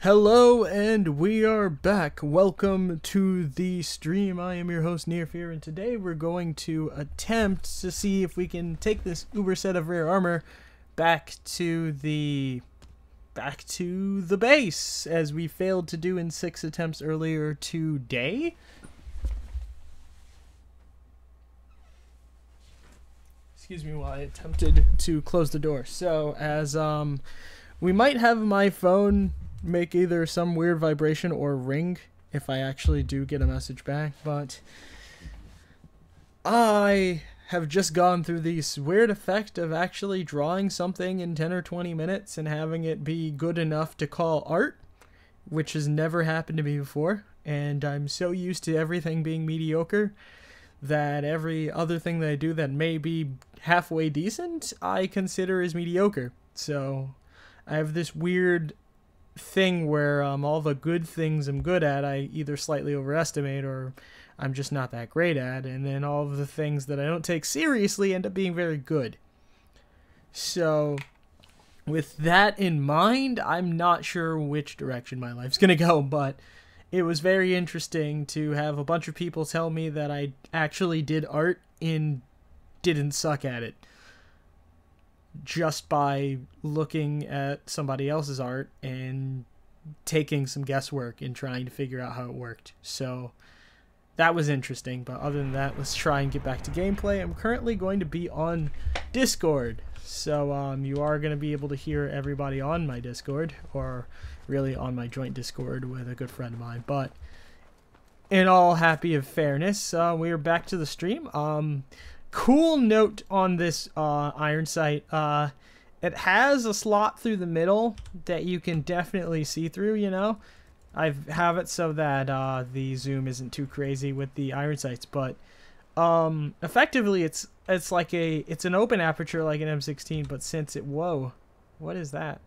Hello, and we are back. Welcome to the stream. I am your host, NearFear, and today we're going to attempt to see if we can take this uber set of rare armor back to the base, as we failed to do in 6 attempts earlier today. Excuse me while I attempted to close the door. So, as we might have my phone make either some weird vibration or ring if I actually do get a message back, but I have just gone through this weird effect of actually drawing something in 10 or 20 minutes and having it be good enough to call art, which has never happened to me before, and I'm so used to everything being mediocre that every other thing that I do that may be halfway decent I consider as mediocre. So I have this weird thing where all the good things I'm good at I either slightly overestimate or I'm just not that great at, and then all of the things that I don't take seriously end up being very good. So with that in mind, I'm not sure which direction my life's gonna go, but it was very interesting to have a bunch of people tell me that I actually did art and didn't suck at it, just by looking at somebody else's art and taking some guesswork and trying to figure out how it worked. So that was interesting, but other than that, let's try and get back to gameplay. I'm currently going to be on Discord, so you are going to be able to hear everybody on my Discord, or really on my joint Discord with a good friend of mine. But in all happy of fairness, we are back to the stream. Cool note on this iron sight, it has a slot through the middle that you can definitely see through, you know. I have it so that the zoom isn't too crazy with the iron sights, but effectively it's like it's an open aperture like an M16, but since it, whoa, what is that?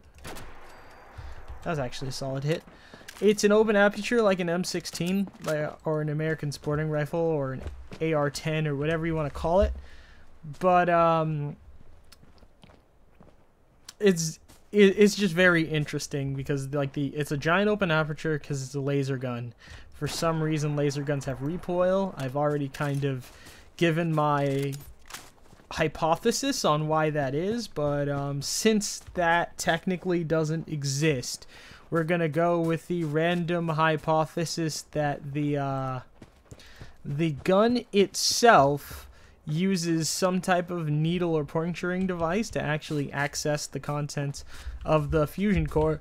That was actually a solid hit. It's an open aperture like an M16, or an American sporting rifle, or an AR-10, or whatever you want to call it. But it's just very interesting because it's a giant open aperture because it's a laser gun. For some reason, laser guns have recoil. I've already kind of given my hypothesis on why that is, but since that technically doesn't exist, we're gonna go with the random hypothesis that the gun itself uses some type of needle or puncturing device to actually access the contents of the fusion core,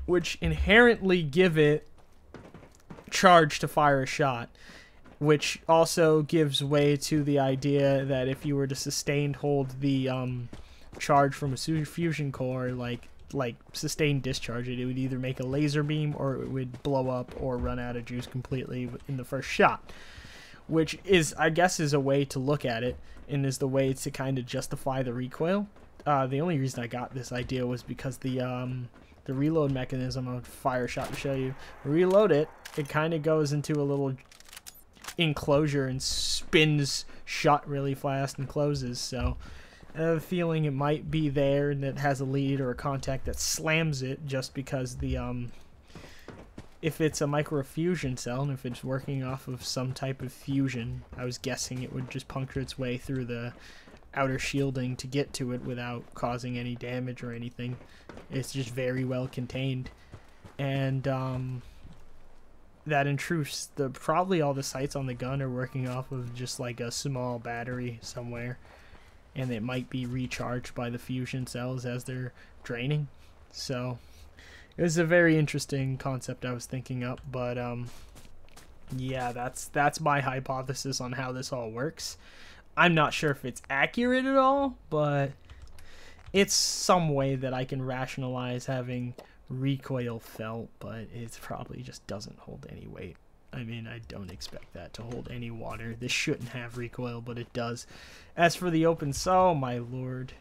which inherently give it charge to fire a shot, which also gives way to the idea that if you were to sustained hold the charge from a fusion core, like sustained discharge it would either make a laser beam or it would blow up or run out of juice completely in the first shot, which is, I guess, is a way to look at it and is the way to kind of justify the recoil. The only reason I got this idea was because the reload mechanism of fire shot, to show you, reload it kind of goes into a little enclosure and spins shot really fast and closes. So I have a feeling it might be there and it has a lead or a contact that slams it, just because the if it's a microfusion cell and if it's working off of some type of fusion, I was guessing it would just puncture its way through the outer shielding to get to it without causing any damage or anything. It's just very well contained, and that in truth, probably all the sights on the gun are working off of just like a small battery somewhere, and it might be recharged by the fusion cells as they're draining. So it was a very interesting concept I was thinking up, but yeah, that's my hypothesis on how this all works. I'm not sure if it's accurate at all, but it's some way that I can rationalize having recoil felt, but it probably just doesn't hold any weight. I mean, I don't expect that to hold any water. This shouldn't have recoil, but it does. As for the open saw, my lord.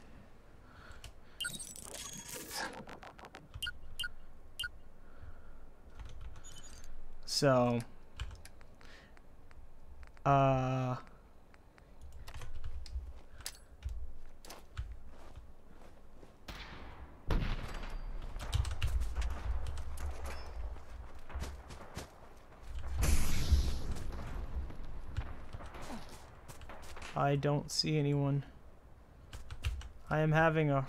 So, I don't see anyone. I am having a...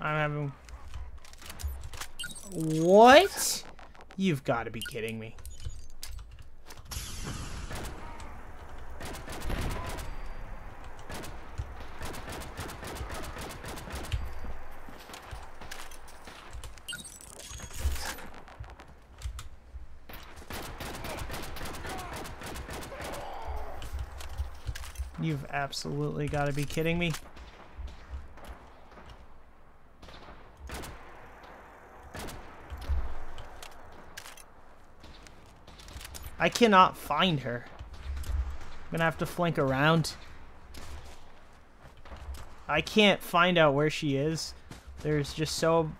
I'm having... What? You've got to be kidding me. You've absolutely got to be kidding me. I cannot find her. I'm gonna have to flank around. I can't find out where she is. There's so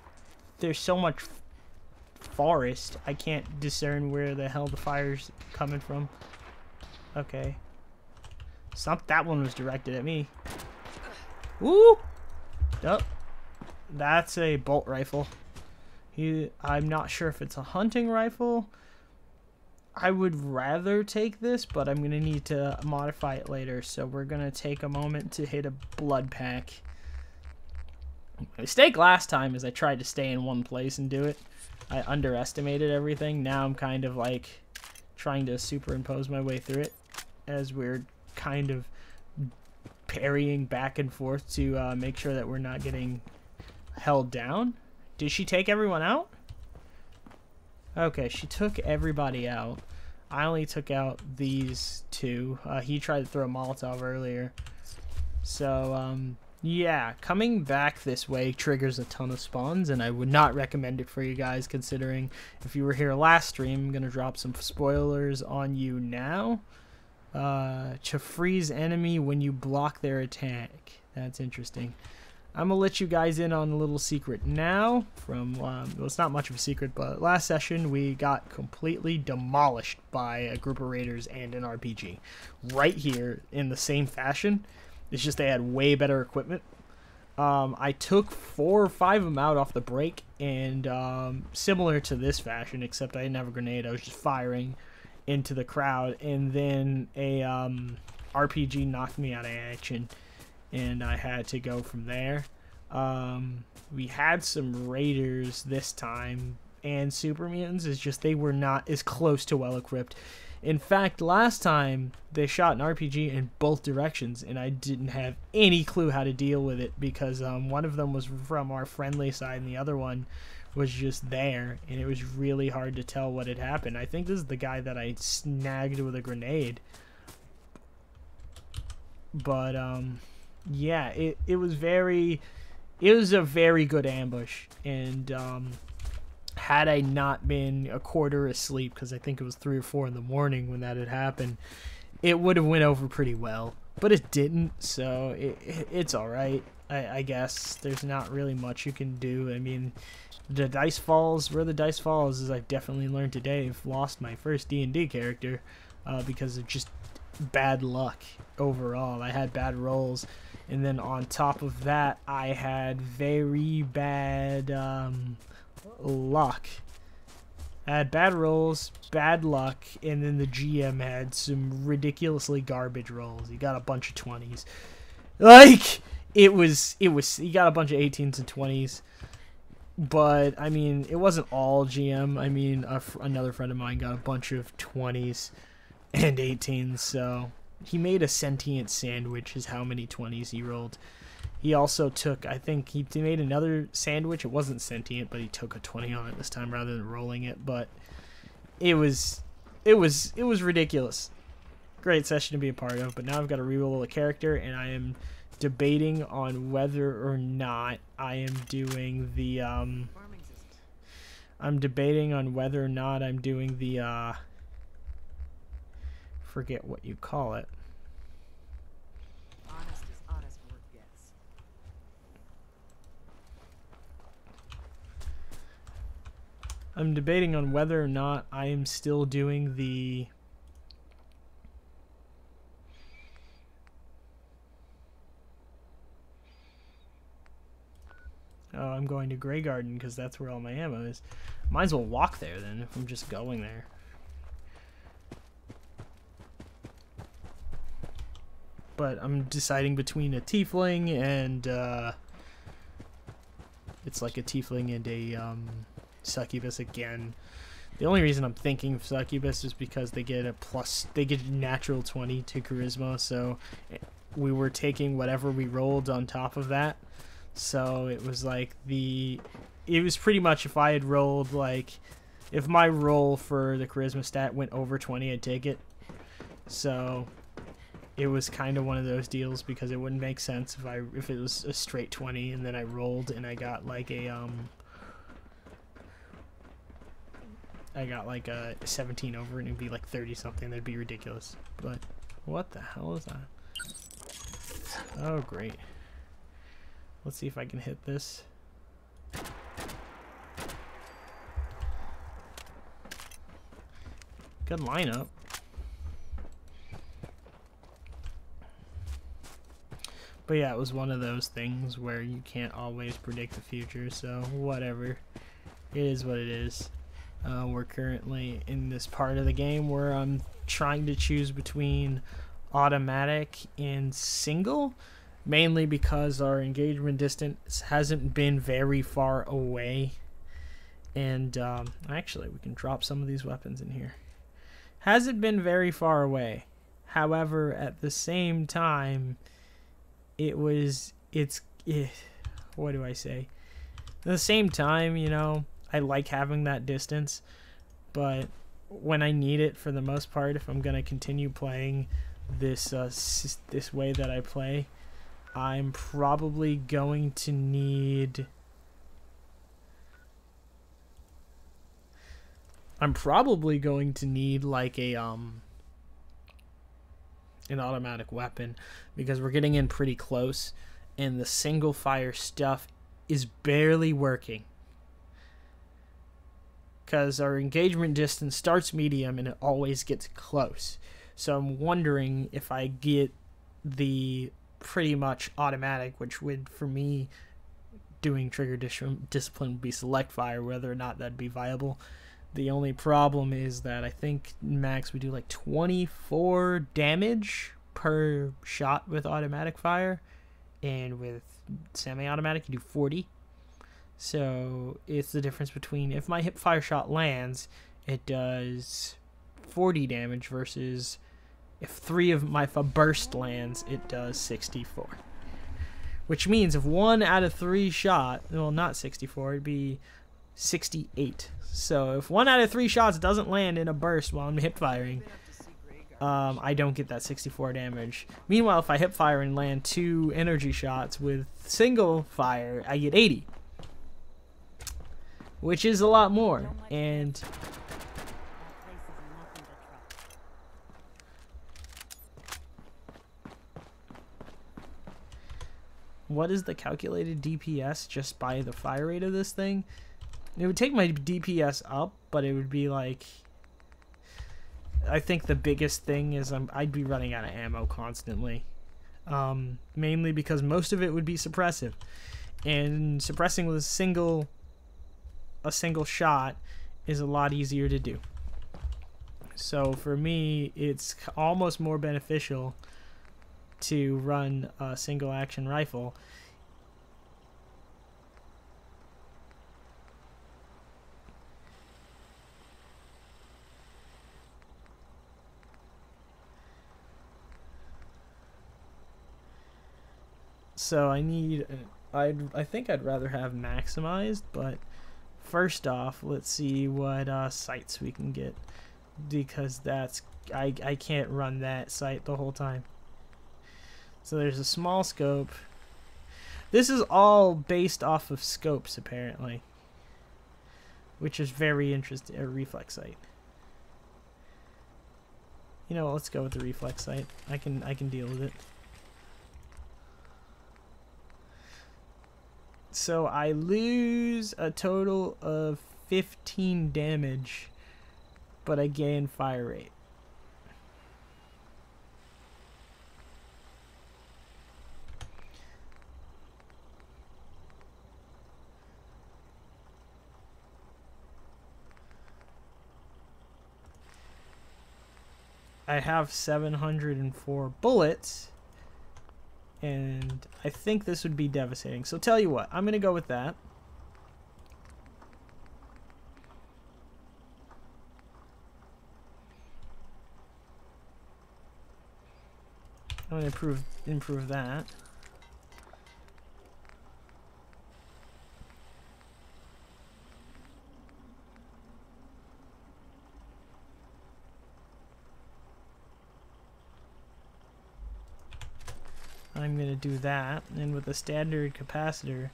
much forest. I can't discern where the hell the fire's coming from. Okay. That one was directed at me. Woo! Oh, that's a bolt rifle. I'm not sure if it's a hunting rifle. I would rather take this, but I'm going to need to modify it later. So we're going to take a moment to hit a blood pack. My mistake last time is I tried to stay in one place and do it. I underestimated everything. Now I'm kind of like trying to superimpose my way through it as we're kind of parrying back and forth to make sure that we're not getting held down. Did she take everyone out? Okay, she took everybody out. I only took out these two. He tried to throw a Molotov earlier. So, yeah, coming back this way triggers a ton of spawns, and I would not recommend it for you guys, considering if you were here last stream, I'm going to drop some spoilers on you now. To freeze enemy when you block their attack. That's interesting. I'm gonna let you guys in on a little secret now from, well, it's not much of a secret, but last session we got completely demolished by a group of raiders and an RPG. Right here in the same fashion. It's just they had way better equipment. I took 4 or 5 of them out off the break, and similar to this fashion, except I didn't have a grenade. I was just firing into the crowd, and then a RPG knocked me out of action, and I had to go from there. We had some raiders this time, and super mutants. It's just they were not as close to well equipped. In fact, last time they shot an RPG in both directions, and I didn't have any clue how to deal with it, because one of them was from our friendly side and the other one was just there, and it was really hard to tell what had happened. I think this is the guy that I snagged with a grenade. But yeah, it was a very good ambush, and had I not been a quarter asleep, because I think it was 3 or 4 in the morning when that had happened, it would have went over pretty well, but it didn't, so it's alright. I guess there's not really much you can do. I mean, the dice falls where the dice falls, as I've definitely learned today. I've lost my first D&D character because of just bad luck overall. I had bad rolls, and then on top of that I had very bad luck. I had bad rolls, bad luck, and then the GM had some ridiculously garbage rolls. He got a bunch of 20s. Like, it was he got a bunch of 18s and 20s. But I mean, it wasn't all GM. I mean, another friend of mine got a bunch of 20s and 18s, so he made a sentient sandwich is how many 20s he rolled. He also took, I think he made another sandwich. It wasn't sentient, but he took a 20 on it this time rather than rolling it. But it was ridiculous. Great session to be a part of. But now I've got to reroll a character, and I am debating on whether or not I am doing the forget what you call it. Honest as honest word gets. I'm debating on whether or not I am still doing the I'm going to Grey Garden because that's where all my ammo is. Might as well walk there then if I'm just going there. But I'm deciding between a tiefling and it's like a tiefling and a succubus again. The only reason I'm thinking of succubus is because they get a natural 20 to charisma, so we were taking whatever we rolled on top of that. So it was like it was pretty much if I had rolled if my roll for the charisma stat went over 20, I'd take it. So it was kind of one of those deals because it wouldn't make sense if it was a straight 20 and then I rolled and I got like a 17 over and it'd be like 30 something. That'd be ridiculous. But what the hell is that? Oh great. Let's see if I can hit this. Good lineup. But yeah, it was one of those things where you can't always predict the future, so whatever. It is what it is. We're currently in this part of the game where I'm trying to choose between automatic and single, mainly because our engagement distance hasn't been very far away. And actually, we can drop some of these weapons in here. Hasn't been very far away. However, at the same time, what do I say? At the same time, you know, I like having that distance, but when I need it, for the most part, if I'm gonna continue playing this this way that I play, I'm probably going to need like a an automatic weapon, because we're getting in pretty close and the single fire stuff is barely working. Because our engagement distance starts medium and it always gets close. So I'm wondering if I get the pretty much automatic, which would, for me, doing trigger discipline would be select fire, whether or not that'd be viable. The only problem is that I think max we do like 24 damage per shot with automatic fire, and with semi-automatic you do 40. So it's the difference between, if my hip fire shot lands, it does 40 damage versus if a burst lands, it does 64. Which means if 1 out of 3 shot, well, not 64, it'd be 68. So if 1 out of 3 shots doesn't land in a burst while I'm hip firing, I don't get that 64 damage. Meanwhile, if I hip fire and land 2 energy shots with single fire, I get 80. Which is a lot more. And what is the calculated DPS just by the fire rate of this thing? It would take my DPS up, but it would be like, I think the biggest thing is I'd be running out of ammo constantly. Mainly because most of it would be suppressive. And suppressing with a single shot is a lot easier to do. So for me, it's almost more beneficial to run a single action rifle. So I think I'd rather have maximized, but first off, let's see what sights we can get, because I can't run that sight the whole time. So there's a small scope. This is all based off of scopes apparently, which is very interesting. A reflex sight. You know what, let's go with the reflex sight. I can deal with it. So I lose a total of 15 damage, but I gain fire rate. I have 704 bullets, and I think this would be devastating. So tell you what, I'm going to go with that. I'm going to improve that. I'm going to do that, and with a standard capacitor,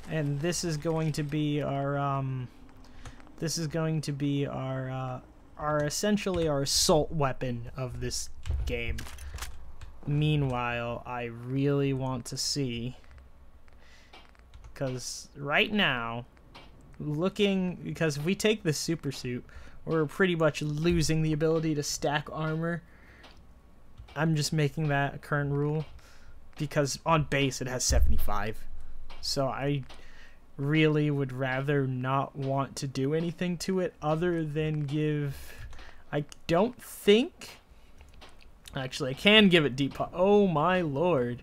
and this is going to be our essentially our assault weapon of this game. Meanwhile, I really want to see, because right now, because if we take the super suit, we're pretty much losing the ability to stack armor. I'm just making that a current rule, because on base it has 75. So I really would rather not want to do anything to it other than give... I don't think... Actually, I can give it deep pot. Oh my lord.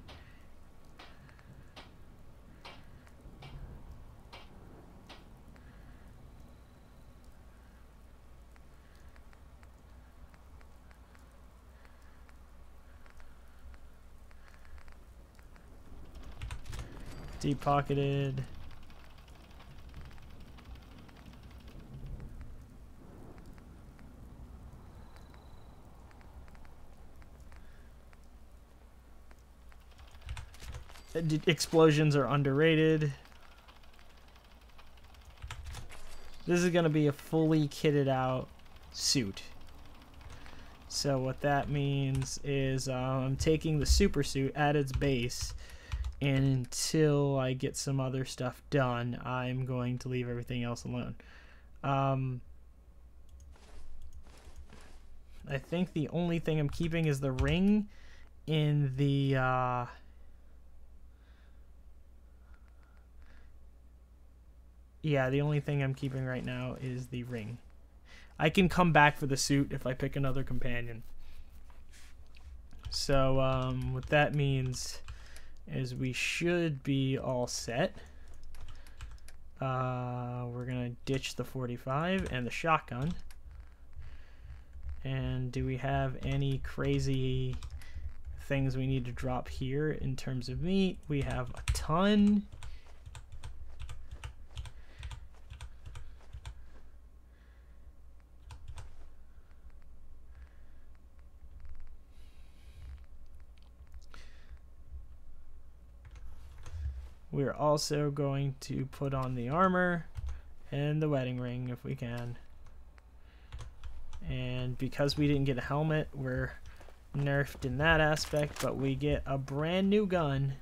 Deep pocketed. Explosions are underrated. This is going to be a fully kitted out suit. So what that means is I'm taking the super suit at its base, and until I get some other stuff done, I'm going to leave everything else alone. I think the only thing I'm keeping is the ring in the... Yeah, the only thing I'm keeping right now is the ring. I can come back for the suit if I pick another companion. So what that means is we should be all set. We're going to ditch the 45 and the shotgun. And do we have any crazy things we need to drop here in terms of meat? We have a ton. We're also going to put on the armor and the wedding ring if we can. And because we didn't get a helmet, we're nerfed in that aspect, but we get a brand new gun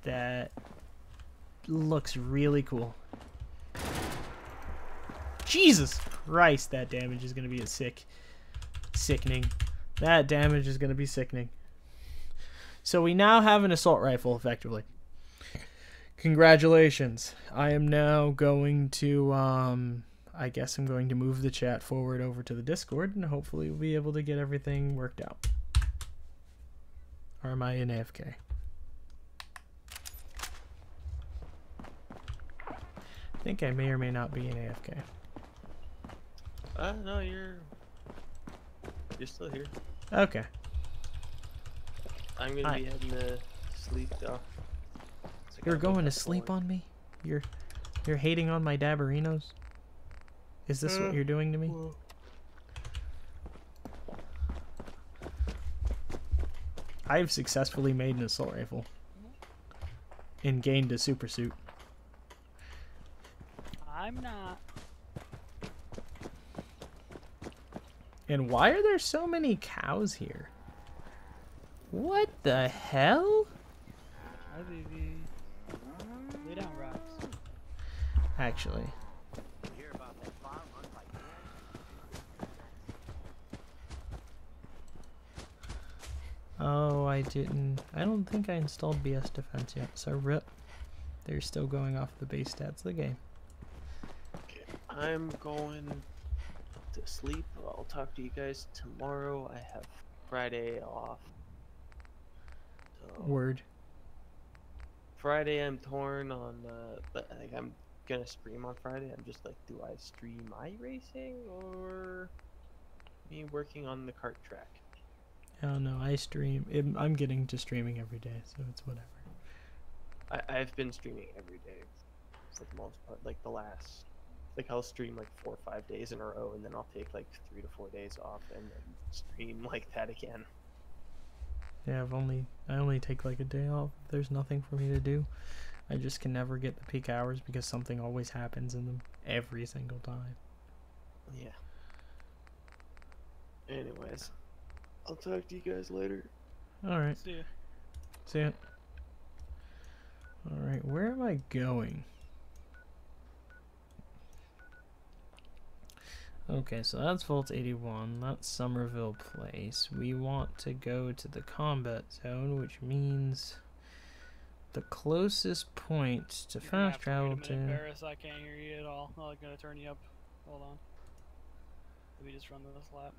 that looks really cool. Jesus Christ, that damage is going to be sickening. That damage is going to be sickening. So we now have an assault rifle, effectively. Congratulations. I am now going to, I guess I'm going to move the chat forward over to the Discord, and hopefully we'll be able to get everything worked out. Or am I in AFK? I think I may or may not be in AFK. No, you're still here. Okay. I'm gonna be heading to sleep though. You're going to sleep on me? You're hating on my dabberinos? Is this what you're doing to me? I've successfully made an assault rifle and gained a super suit. I'm not. And why are there so many cows here? What the hell? Hi, baby. Lay down, rocks. Actually. I don't think I installed BS defense yet, so rip. They're still going off the base stats of the game. Okay, I'm going to sleep. I'll talk to you guys tomorrow. I have Friday off. So Word. Friday I'm torn on, but like I'm gonna stream on Friday. I'm just like, do I stream iRacing or me working on the kart track? I don't know. I stream. I'm getting to streaming every day, so it's whatever. I've been streaming every day for the most part. Like the last, like I'll stream like 4 or 5 days in a row, and then I'll take like 3 to 4 days off, and then stream like that again. Yeah, I only take like a day off. There's nothing for me to do. I just can never get the peak hours because something always happens in them every single time. Yeah. Anyways, I'll talk to you guys later. Alright. See ya. See ya. Alright, where am I going? Okay, so that's Vault 81. That's Somerville Place. We want to go to the combat zone, which means the closest point to You're gonna fast have to wait travel a minute, to. Paris, I can't hear you at all. I'm gonna turn you up. Hold on. Let me just run this lap.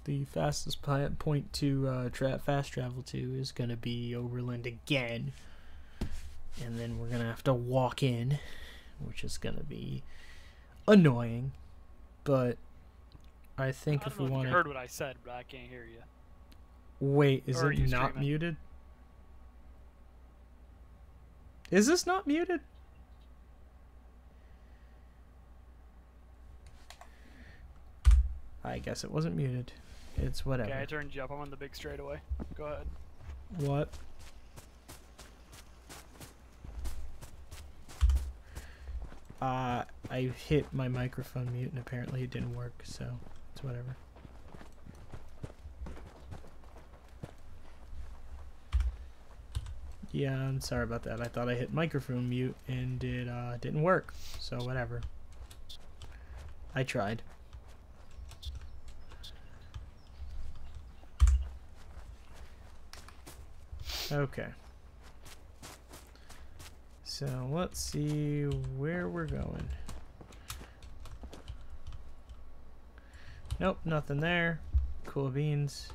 The fastest point to fast travel to is going to be Overland again. And then we're going to have to walk in, which is going to be annoying. But I think I if don't we know if want you to... heard what I said, but I can't hear you. Wait, is Or are it you not streaming? muted? Is this not muted? I guess it wasn't muted. It's whatever. Okay, I turned you up. I'm on the big straightaway. Go ahead. What? I hit my microphone mute and apparently it didn't work, so it's whatever. Yeah, I'm sorry about that. I thought I hit microphone mute and it didn't work, so whatever. I tried. Okay. So let's see where we're going. Nope, nothing there. Cool beans.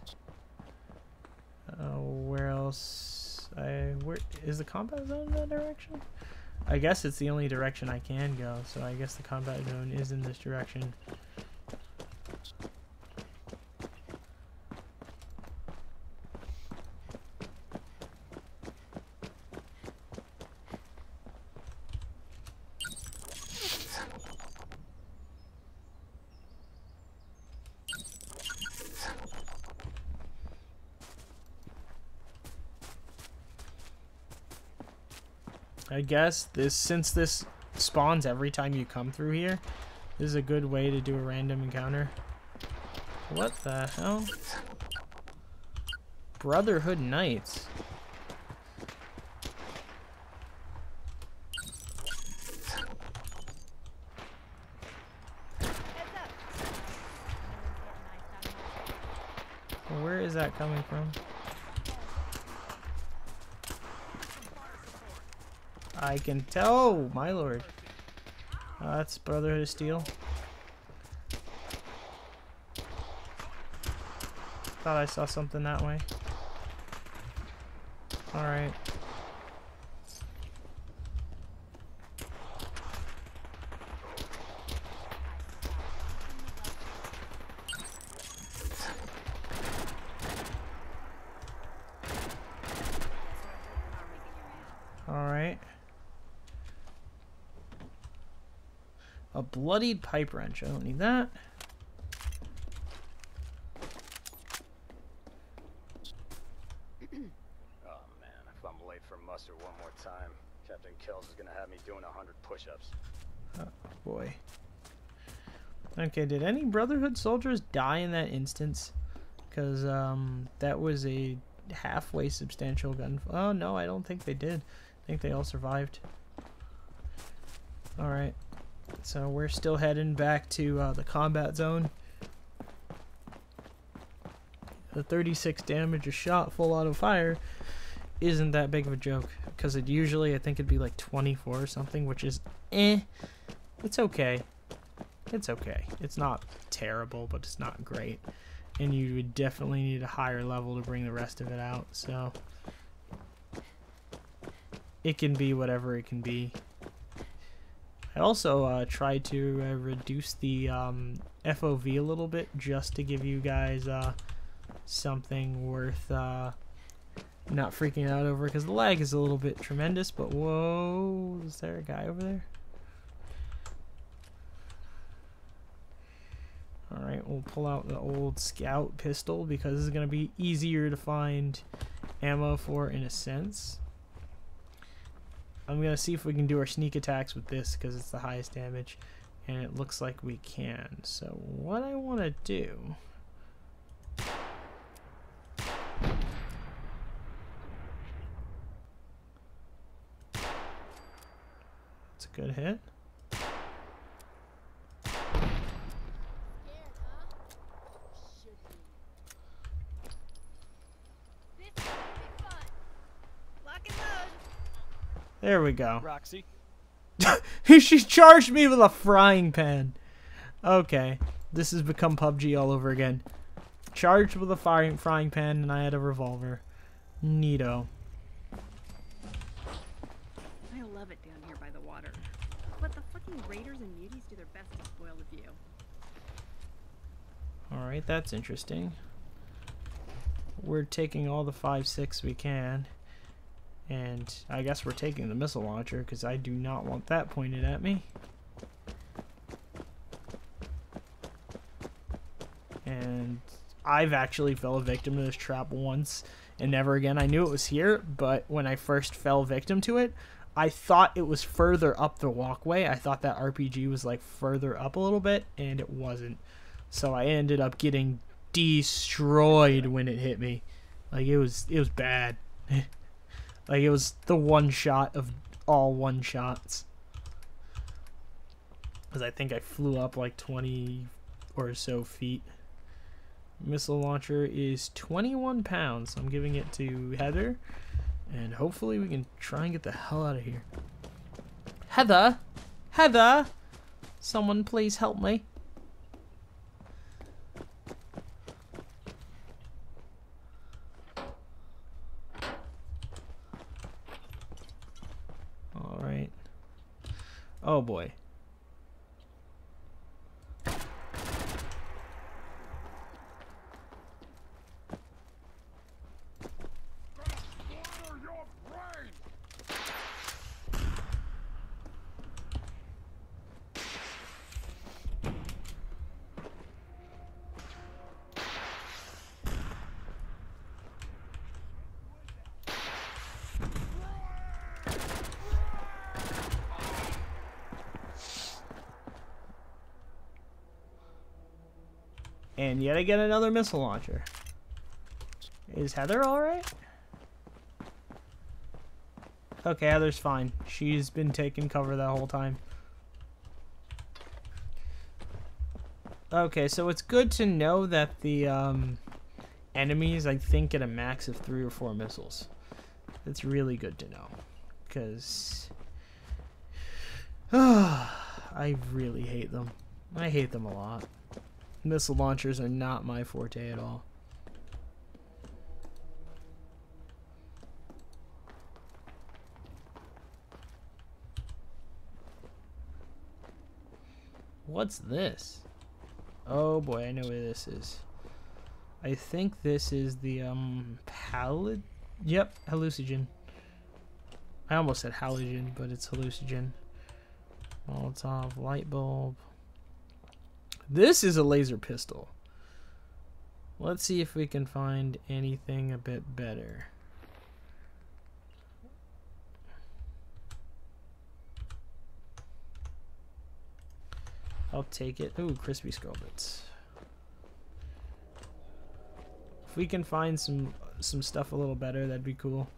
Where else? Where is the combat zone in that direction? I guess it's the only direction I can go, so I guess the combat zone is in this direction. I guess since this spawns every time you come through here, this is a good way to do a random encounter. What the hell? Brotherhood Knights. Where is that coming from? I can tell. Oh, my lord. That's Brotherhood of Steel. Thought I saw something that way. Alright. Alright. A bloodied pipe wrench. I don't need that. Oh man, if I'm late for muster one more time, Captain Kells is gonna have me doing 100 push-ups. Oh boy. Okay, did any Brotherhood soldiers die in that instance? Because that was a halfway substantial gun. Oh no, I don't think they did. I think they all survived. Alright. So we're still heading back to the combat zone. The 36 damage a shot full auto fire isn't that big of a joke. Because it usually, I think it'd be like 24 or something, which is It's okay. It's okay. It's not terrible, but it's not great. And you would definitely need a higher level to bring the rest of it out, so it can be whatever it can be. I also tried to reduce the FOV a little bit just to give you guys something worth not freaking out over, because the lag is a little bit tremendous. But whoa, is there a guy over there? Alright, we'll pull out the old scout pistol because it's going to be easier to find ammo for in a sense. I'm going to see if we can do our sneak attacks with this because it's the highest damage, and it looks like we can. So what I want to do... It's a good hit. There we go. Roxy. She charged me with a frying pan. Okay. This has become PUBG all over again. Charged with a frying pan, and I had a revolver. Neato. I love it down here by the water. But the fucking raiders and muties do their best to spoil the view. Alright, that's interesting. We're taking all the 5.6 we can. And I guess we're taking the missile launcher because I do not want that pointed at me. And I've actually fell a victim to this trap once and never again. I knew it was here, but when I first fell victim to it, I thought it was further up the walkway. I thought that RPG was like further up a little bit, and it wasn't. So I ended up getting destroyed when it hit me. Like it was bad. Like, it was the one shot of all one shots. Because I think I flew up like 20 or so feet. Missile launcher is 21 pounds. So I'm giving it to Heather. And hopefully we can try and get the hell out of here. Heather! Heather! Someone please help me. Alright. Oh boy. And yet again, another missile launcher. Is Heather alright? Okay, Heather's fine. She's been taking cover that whole time. Okay, so it's good to know that the enemies, I think, get a max of 3 or 4 missiles. It's really good to know. Because... I really hate them. I hate them a lot. Missile launchers are not my forte at all. What's this? Oh boy, I know where this is. I think this is the pallet. Yep, hallucinogen. I almost said halogen, but it's hallucinogen. Molotov, light bulb. This is a laser pistol. Let's see if we can find anything a bit better. I'll take it. Ooh, crispy skull bits. If we can find some stuff a little better, that'd be cool.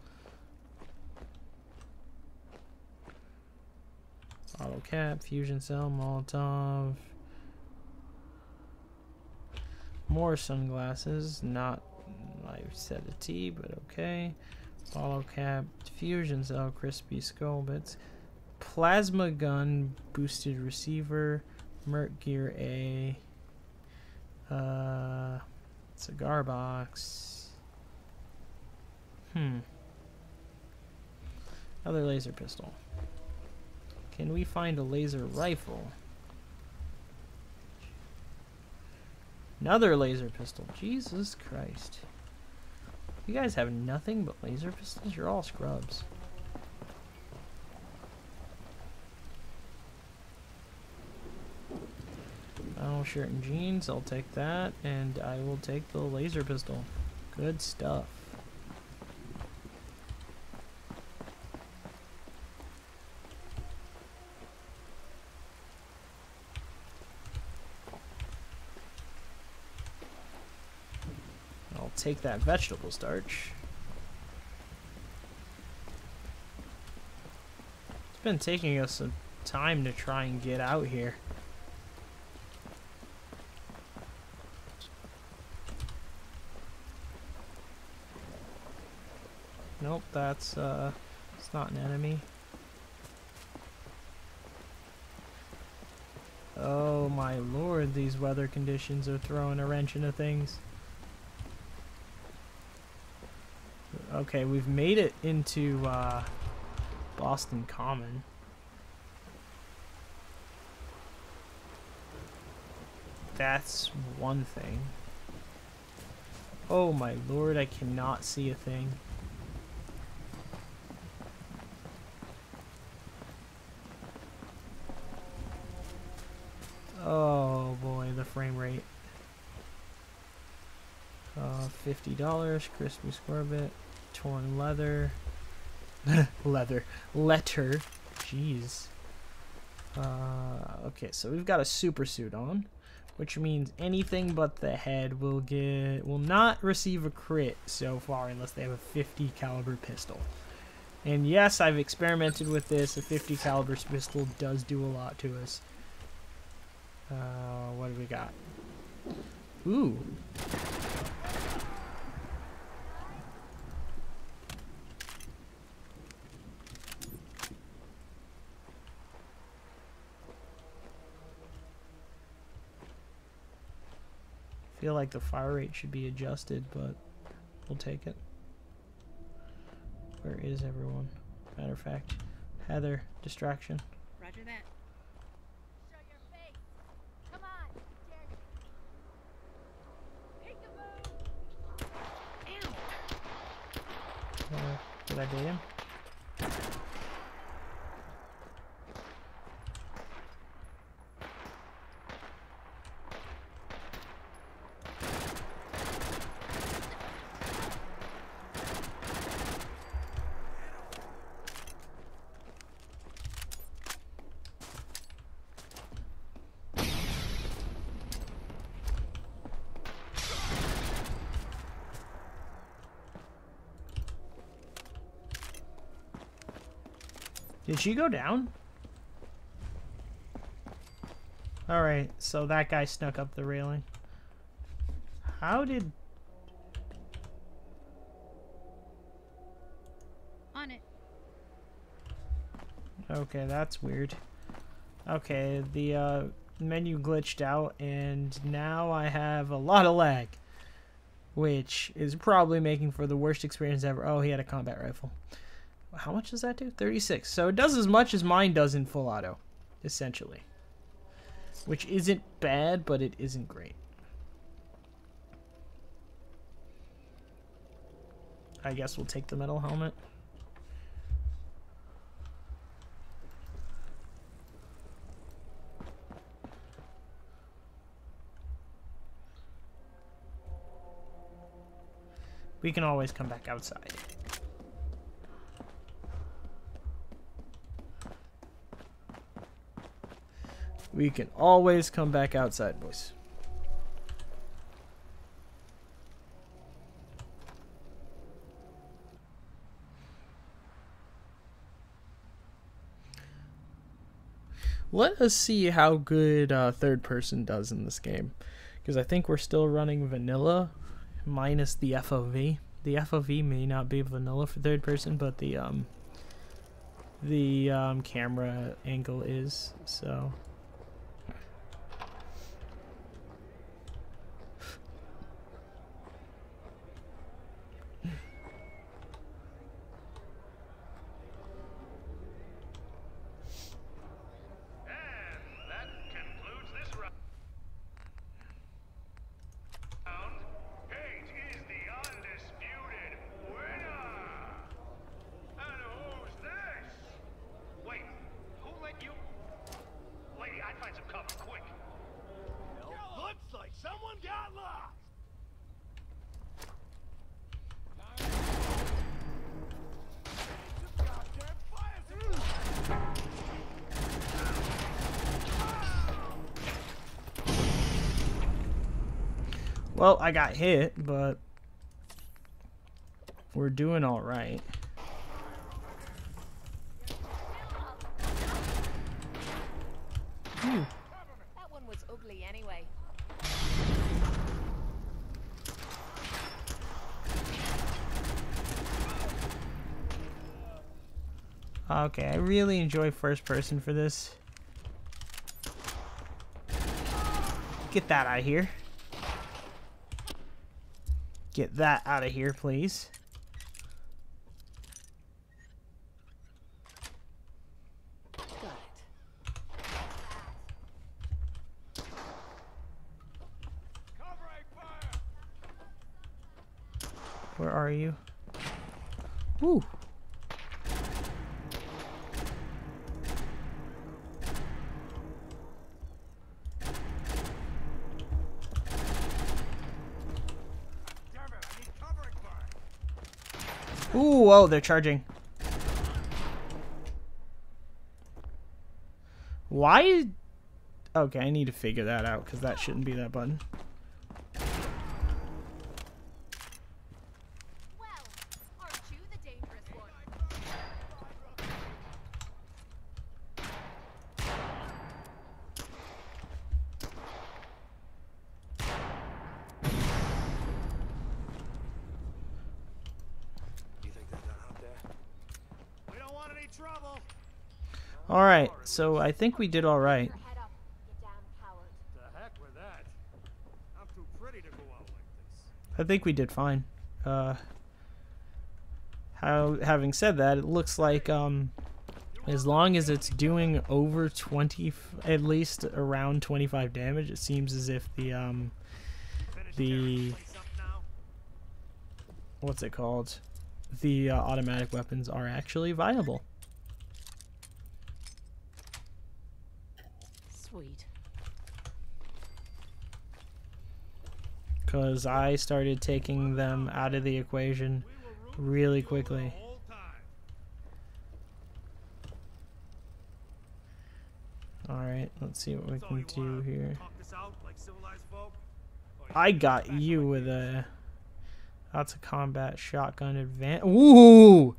Auto cap, fusion cell, Molotov. More sunglasses, not my set of T, but okay. Follow cap, fusion cell, crispy skull bits, plasma gun, boosted receiver, Merc gear A, cigar box. Another laser pistol. Can we find a laser rifle? Another laser pistol. Jesus Christ. You guys have nothing but laser pistols? You're all scrubs. Oh, shirt and jeans. I'll take that. And I will take the laser pistol. Good stuff. I'll take that vegetable starch. It's been taking us some time to try and get out here. Nope, that's it's not an enemy. Oh my lord, these weather conditions are throwing a wrench into things. Okay, we've made it into Boston Common. That's one thing. Oh my lord, I cannot see a thing. Oh boy, the frame rate. $50, crispy square bit, torn leather. Letter. Jeez. Okay, so we've got a super suit on, which means anything but the head will not receive a crit so far unless they have a 50 caliber pistol. And yes, I've experimented with this. A 50 caliber pistol does do a lot to us. What do we got? Ooh. I feel like the fire rate should be adjusted, but we'll take it. Where is everyone? Matter of fact, Heather, distraction. Roger that. Show your face. Come on, dare you. Peekaboo. Ow. Did I bait him? Did she go down? Alright, so that guy snuck up the railing. How did... On it. Okay, that's weird. Okay, the menu glitched out and now I have a lot of lag. Which is probably making for the worst experience ever. Oh, he had a combat rifle. How much does that do? 36. So it does as much as mine does in full auto, essentially. Which isn't bad, but it isn't great. I guess we'll take the metal helmet. We can always come back outside. We can always come back outside, boys. Let us see how good third person does in this game, because I think we're still running vanilla minus the FOV. The FOV may not be vanilla for third person, but the camera angle is, so. Well, I got hit, but we're doing all right. Ooh. That one was ugly anyway. Okay, I really enjoy first person for this. Get that out of here. Get that out of here, please. Got it. Where are you? Woo. Ooh, whoa, they're charging. Why? Okay, I need to figure that out, because that shouldn't be that button. Well, aren't you the dangerous one? Alright, so I think we did alright. Your head up, you damn coward. The heck with that. I'm too pretty to go out like this. I think we did fine. Having said that, it looks like as long as it's doing over 20, at least around 25 damage, it seems as if the what's it called? The automatic weapons are actually viable. Sweet. Because I started taking them out of the equation really quickly. Alright, let's see what we can do here. I got you with a... That's a combat shotgun advance. Ooh!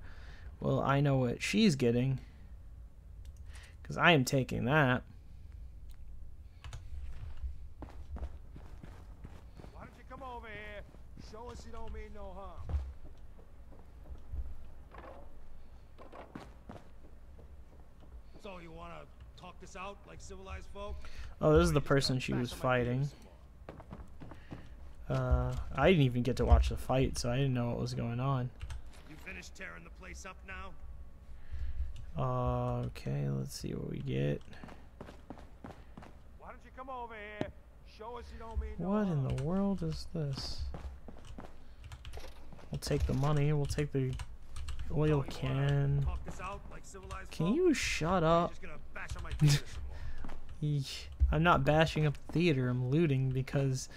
Well, I know what she's getting. Because I am taking that. Why don't you come over here? Show us you don't mean no harm. So you want to talk this out like civilized folk? Oh, this is the person she was fighting. I didn't even get to watch the fight, so I didn't know what was going on. You finished tearing the place up now? Okay, let's see what we get. Why don't you come over here? Show us you don't mean no What harm. in the world is this? We'll take the money. We'll take the oil can. Talk this out like civilized Can folk? you shut You're up? just gonna bash on my theater some more. Eesh. I'm not bashing up the theater. I'm looting because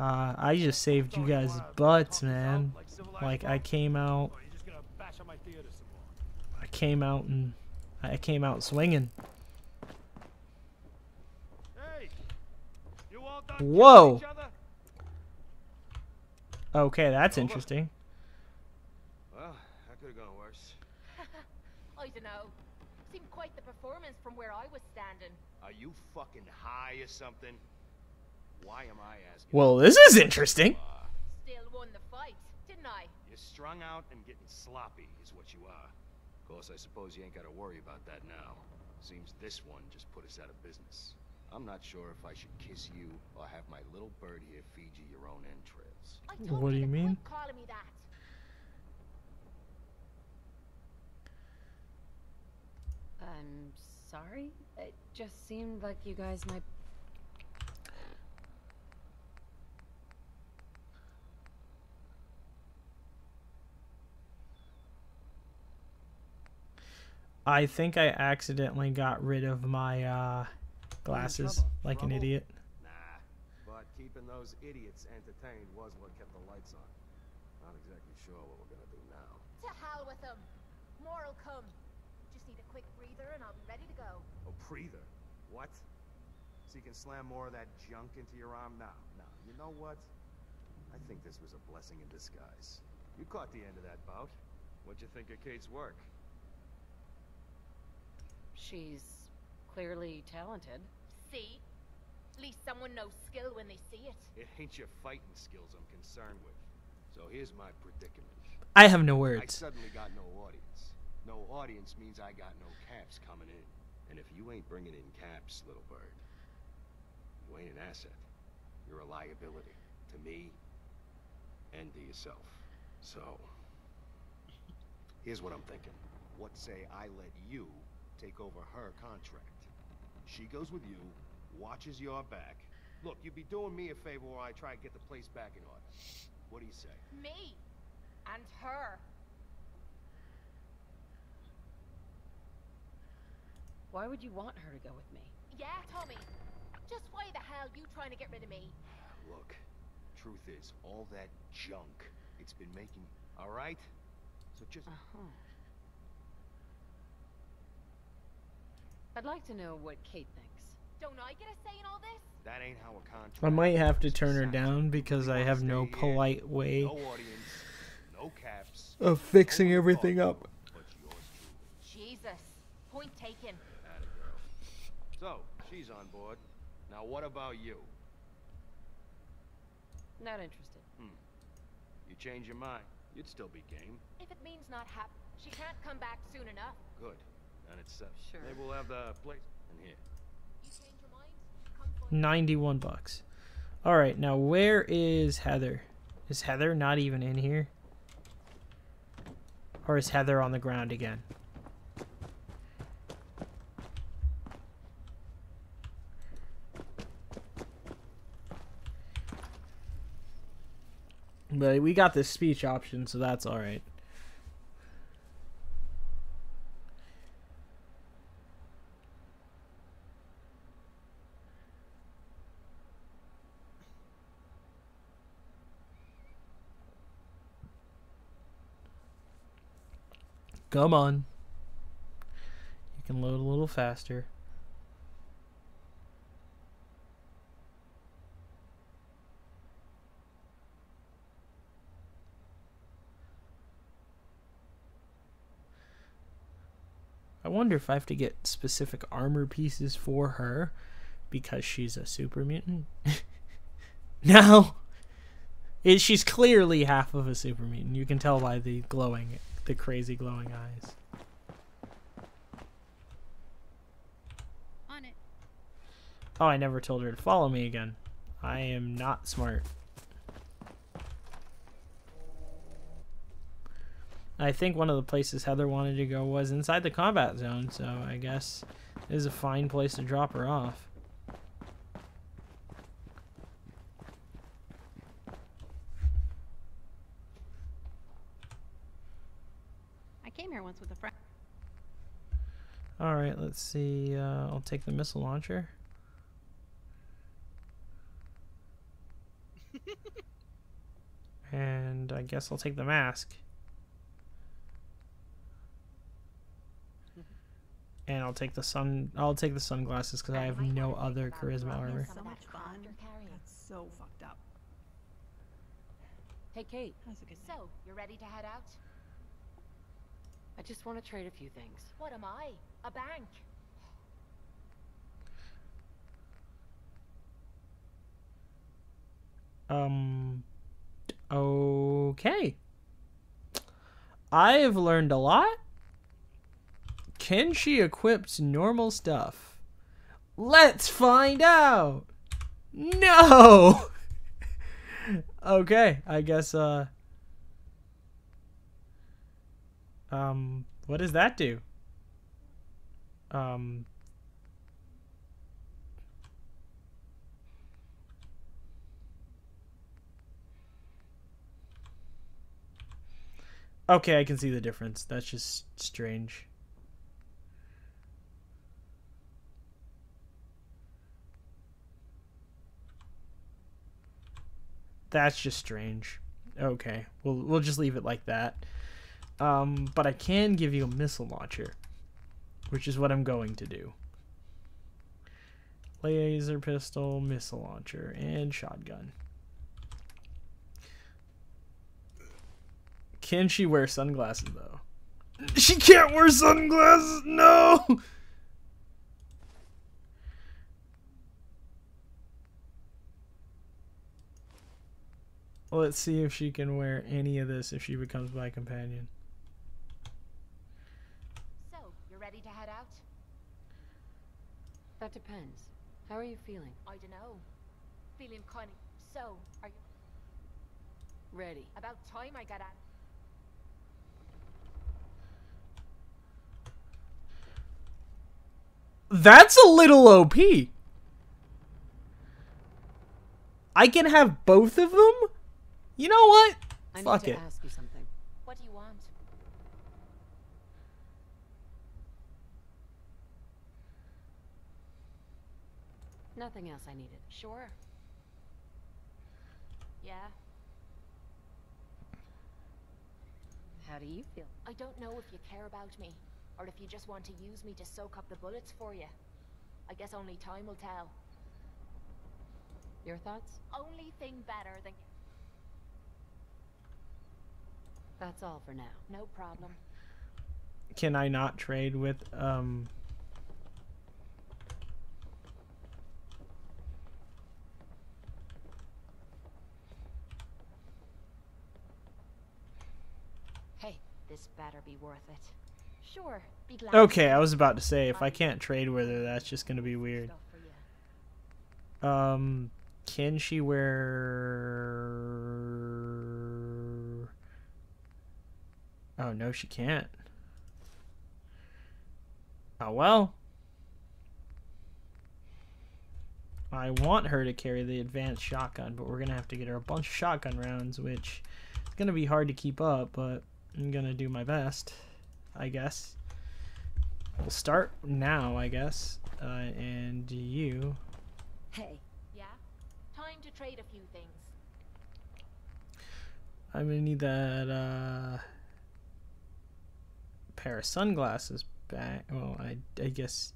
I just saved you guys' butts, man. Like I came out. Or you're just gonna bash on my theater some more. I came out swinging. Hey, you all done Whoa. killing each other? Okay, that's Over. interesting. Well, that could have gone worse. I don't know. Seemed quite the performance from where I was standing. Are you fucking high or something? Why am I asking? Well, this is interesting. Still won the fight, didn't I? You're strung out and getting sloppy is what you are. Of course, I suppose you ain't got to worry about that now. Seems this one just put us out of business. I'm not sure if I should kiss you or have my little bird here feed you your own entrails. I told What do you you to mean? quit calling me that. I'm sorry. It just seemed like you guys might. I think I accidentally got rid of my glasses like an idiot. Nah, but keeping those idiots entertained was what kept the lights on. Not exactly sure what we're gonna do now. To hell with them. More'll come. Just need a quick breather and I'll be ready to go. Oh, breather. What? So you can slam more of that junk into your arm now? No, you know what? I think this was a blessing in disguise. You caught the end of that bout. What'd you think of Kate's work? She's clearly talented. See? At least someone knows skill when they see it. It ain't your fighting skills I'm concerned with. So here's my predicament. I have no I words. suddenly got no audience. No audience means I got no caps coming in. And if you ain't bringing in caps, little bird, you ain't an asset. You're a liability to me and to yourself. So, here's what I'm thinking. What say I let you take over her contract? She goes with you, watches your back. Look, you'd be doing me a favor while I try to get the place back in order. What do you say? Me. And her. Why would you want her to go with me? Yeah, Tommy. Just why the hell you trying to get rid of me? Look, truth is, all that junk, it's been making... All right? So just... I'd like to know what Kate thinks. Don't I get a say in all this? That ain't how a contract... I might have to turn her down because I have no polite way No audience, no caps, of fixing no everything involvement, up. but yours truly. Jesus. Point taken. Atta girl. So, she's on board. Now what about you? Not interested. You change your mind, you'd still be game. If it means not happy, she can't come back soon enough. Good. And it's Sure. maybe we'll have the place in here. You change your mind? Come find 91 bucks. All right, now where is Heather? Is Heather not even in here? Or is Heather on the ground again? But we got this speech option, so that's all right. Come on. You can load a little faster. I wonder if I have to get specific armor pieces for her because she's a super mutant. No. She's clearly half of a super mutant. You can tell by the crazy glowing eyes. On it. Oh, I never told her to follow me again. I am not smart. I think one of the places Heather wanted to go was inside the combat zone, so I guess it is a fine place to drop her off. I came here once with a friend. Alright, let's see. I'll take the missile launcher. And I guess I'll take the mask. And I'll take the sunglasses because I have no other charisma armor. So much fun. That's so fucked up. Hey, Kate. That's a good So, you're ready to head out? I just want to trade a few things. What am I? A bank? Okay. I've learned a lot. Can she equip normal stuff? Let's find out. No. Okay, I guess what does that do? Okay, I can see the difference. That's just strange. That's just strange. Okay, we'll just leave it like that. But I can give you a missile launcher, which is what I'm going to do. Laser pistol, missile launcher, and shotgun. Can she wear sunglasses though? She can't wear sunglasses. No. Let's see if she can wear any of this if she becomes my companion. So, you're ready to head out? That depends. How are you feeling? I don't know. Feeling kind of... So, are you... Ready. About time I got out. That's a little OP. I can have both of them? You know what? I Fuck need it. to ask you something. What do you want? Nothing else I needed. Sure. Yeah. How do you feel? I don't know if you care about me, or if you just want to use me to soak up the bullets for you. I guess only time will tell. Your thoughts? Only thing better than... That's all for now. No problem. Can I not trade with Hey, this better be worth it. Sure, be glad. Okay, I was about to say if I can't trade with her, that's just gonna be weird. Stuff for you. Can she wear... Oh, no, she can't. Oh, well. I want her to carry the advanced shotgun, but we're going to have to get her a bunch of shotgun rounds, which is going to be hard to keep up, but I'm going to do my best, I guess. We'll start now, I guess. And you... Hey. Yeah? Time to trade a few things. I'm going to need that, pair of sunglasses back. Well, I guess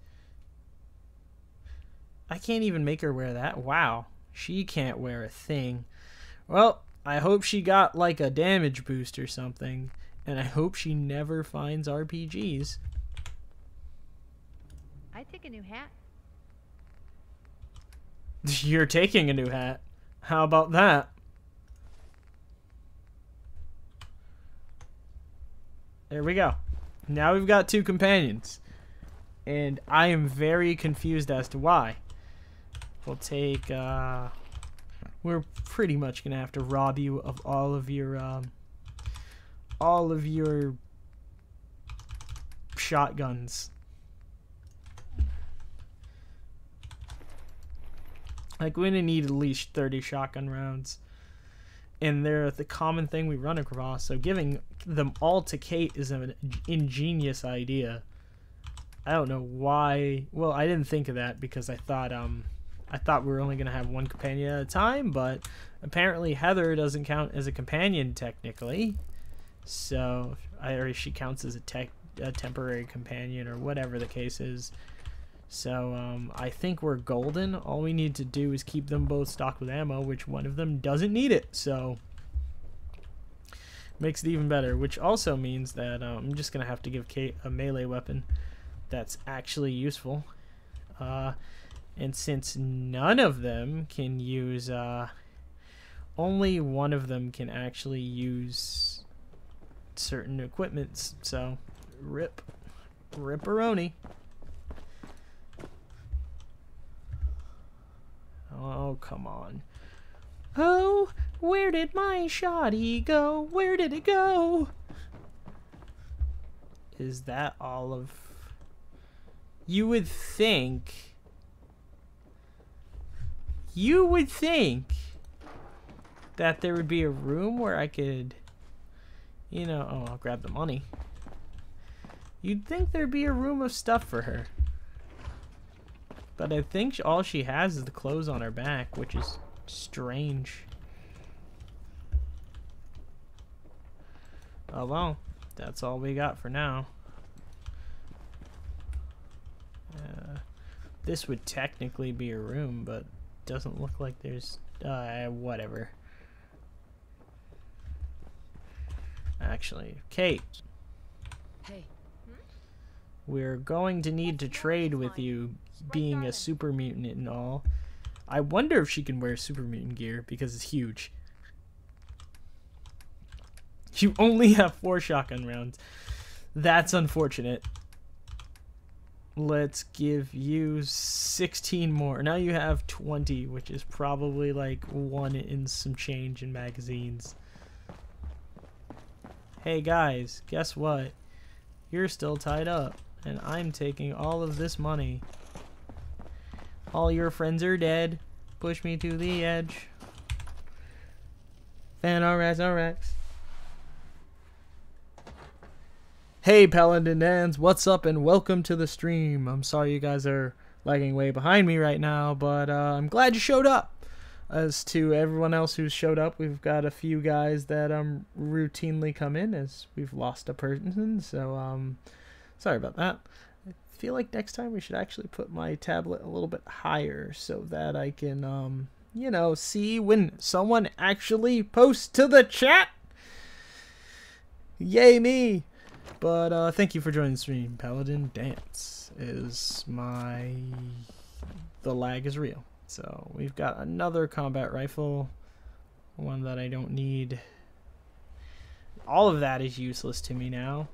I can't even make her wear that. Wow, she can't wear a thing. Well, I hope she got like a damage boost or something, and I hope she never finds RPGs. I take a new hat. You're taking a new hat. How about that? There we go. Now we've got two companions. And I am very confused as to why. We'll take, we're pretty much gonna have to rob you of all of your shotguns. Like, we're gonna need at least 30 shotgun rounds. And they're the common thing we run across, so giving them all to Kate is an ingenious idea. I don't know why. Well, I didn't think of that because I thought we were only gonna have one companion at a time, but apparently Heather doesn't count as a companion technically, so she counts as a temporary companion or whatever the case is. So I think we're golden. All we need to do is keep them both stocked with ammo, which one of them doesn't need it. So Makes it even better, which also means that I'm just gonna have to give Kate a melee weapon that's actually useful. And since none of them can use, only one of them can actually use certain equipments, so ripperoni. Oh, come on. Oh, where did my shoddy go? Where did it go? Is that all of... You would think that there would be a room where I could, you know... Oh, I'll grab the money. You'd think there'd be a room of stuff for her. But I think all she has is the clothes on her back, which is strange. Oh well, that's all we got for now. This would technically be a room, but doesn't look like there's... whatever. Actually, Kate. Hey. We're going to need to trade with you, being a super mutant and all. I wonder if she can wear super mutant gear, because it's huge. You only have 4 shotgun rounds. That's unfortunate. Let's give you 16 more. Now you have 20, which is probably like 1 in some change in magazines. Hey guys, guess what? You're still tied up, and I'm taking all of this money. All your friends are dead. Push me to the edge. Fan-RX. Hey Paladin Dans, what's up and welcome to the stream. I'm sorry you guys are lagging way behind me right now, but I'm glad you showed up. As to everyone else who's showed up, we've got a few guys that routinely come in as we've lost a person, so sorry about that. I feel like next time we should actually put my tablet a little bit higher so that I can, you know, see when someone actually posts to the chat. Yay me! But thank you for joining the stream. Paladin Dance is my... The lag is real. So we've got another combat rifle. One that I don't need. All of that is useless to me now.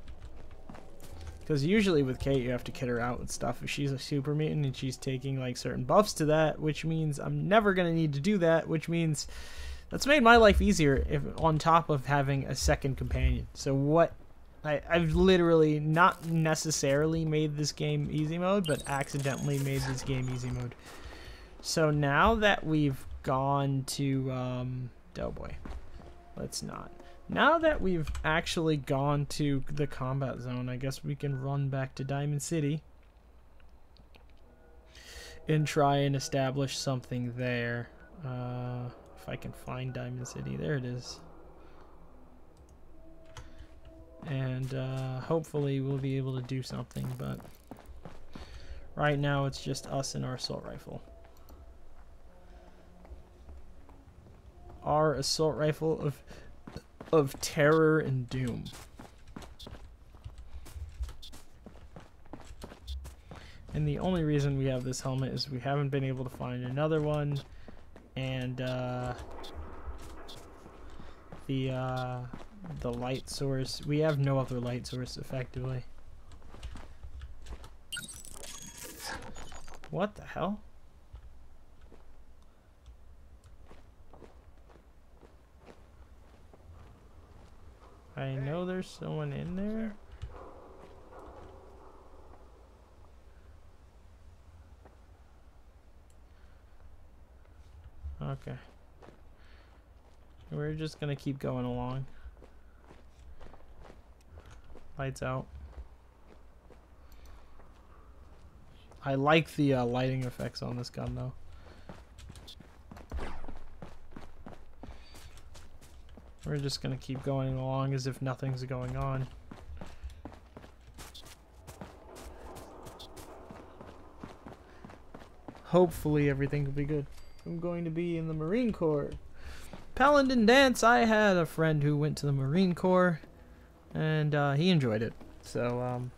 Because usually with Kate you have to kit her out with stuff if she's a super mutant and she's taking like certain buffs to that, which means I'm never going to need to do that, which means that's made my life easier if on top of having a second companion. So what... I've literally not necessarily made this game easy mode, but accidentally made this game easy mode. So now that we've gone to, oh boy, let's not. Now that we've actually gone to the combat zone, I guess we can run back to Diamond City and try and establish something there. If I can find Diamond City, there it is. And hopefully we'll be able to do something, but right now it's just us and our assault rifle. Our assault rifle of terror and doom. And the only reason we have this helmet is we haven't been able to find another one, and the light source, we have no other light source effectively. What the hell? I know there's someone in there. Okay. We're just gonna keep going along. Lights out. I like the lighting effects on this gun though. We're just gonna keep going along as if nothing's going on. Hopefully everything will be good. I'm going to be in the Marine Corps. Paladin Dance, I had a friend who went to the Marine Corps, and he enjoyed it. So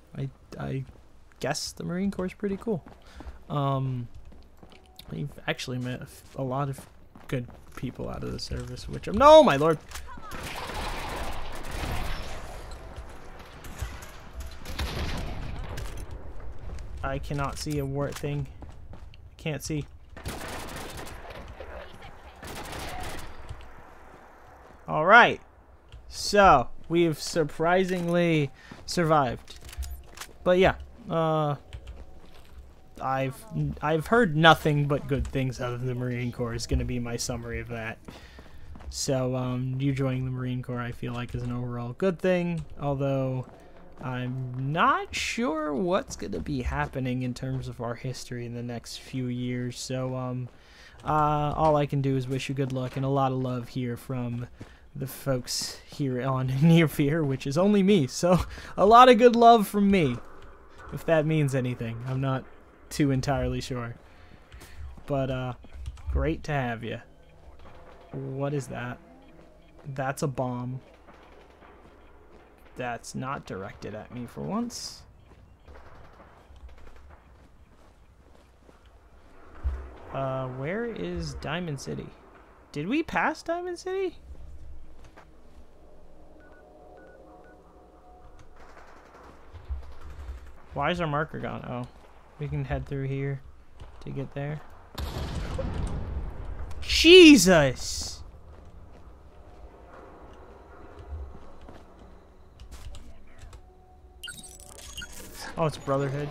I guess the Marine Corps is pretty cool. We've actually met a lot of good people out of the service, which I'm... No, my lord! I cannot see a wart thing. I can't see. Alright. So, we've surprisingly survived. But yeah, I've heard nothing but good things out of the Marine Corps is going to be my summary of that. So, you joining the Marine Corps I feel like is an overall good thing, although I'm not sure what's going to be happening in terms of our history in the next few years. So, all I can do is wish you good luck and a lot of love here from the folks here on NearFear, which is only me. So, a lot of good love from me, if that means anything. I'm not too entirely sure. But, great to have you. What is that? That's a bomb. That's not directed at me for once. Where is Diamond City? Did we pass Diamond City? Why is our marker gone? Oh, we can head through here to get there. Jesus! Oh, it's Brotherhood.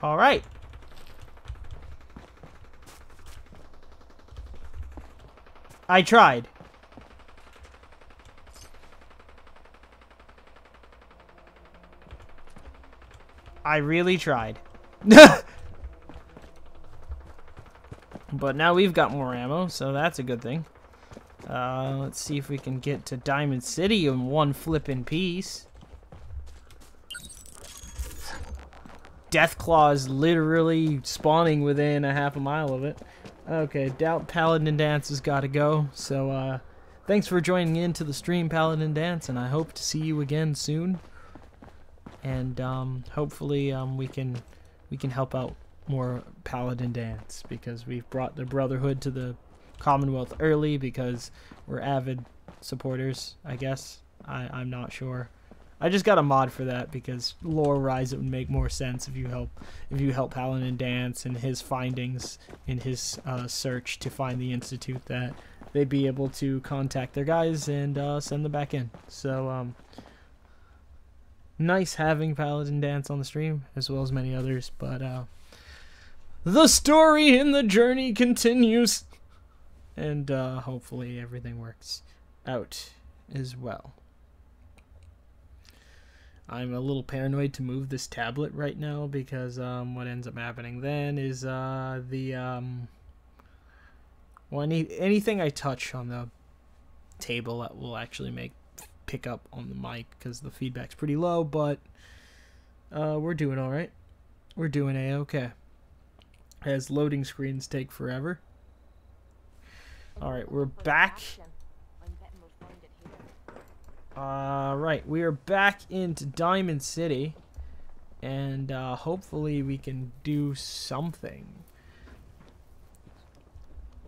All right. I tried. I really tried. But now we've got more ammo, so that's a good thing. Let's see if we can get to Diamond City in one flippin' piece. Deathclaws literally spawning within a half a mile of it. Okay, doubt Paladin Dance has got to go. So, thanks for joining in to the stream, Paladin Dance, and I hope to see you again soon. And hopefully we can help out more Paladin Dance, because we've brought the Brotherhood to the Commonwealth early because we're avid supporters, I guess. I'm not sure. I just got a mod for that because lore-wise it would make more sense if you help Paladin Dance and his findings in his search to find the Institute, that they'd be able to contact their guys and send them back in. So nice having Paladin Dance on the stream, as well as many others, but the story and the journey continues, and hopefully everything works out as well. I'm a little paranoid to move this tablet right now because what ends up happening then is anything I touch on the table will actually pick up on the mic because the feedback's pretty low, but we're doing all right. We're doing a-okay. As loading screens take forever. All right, we're back. Right, we are back into Diamond City, and hopefully we can do something.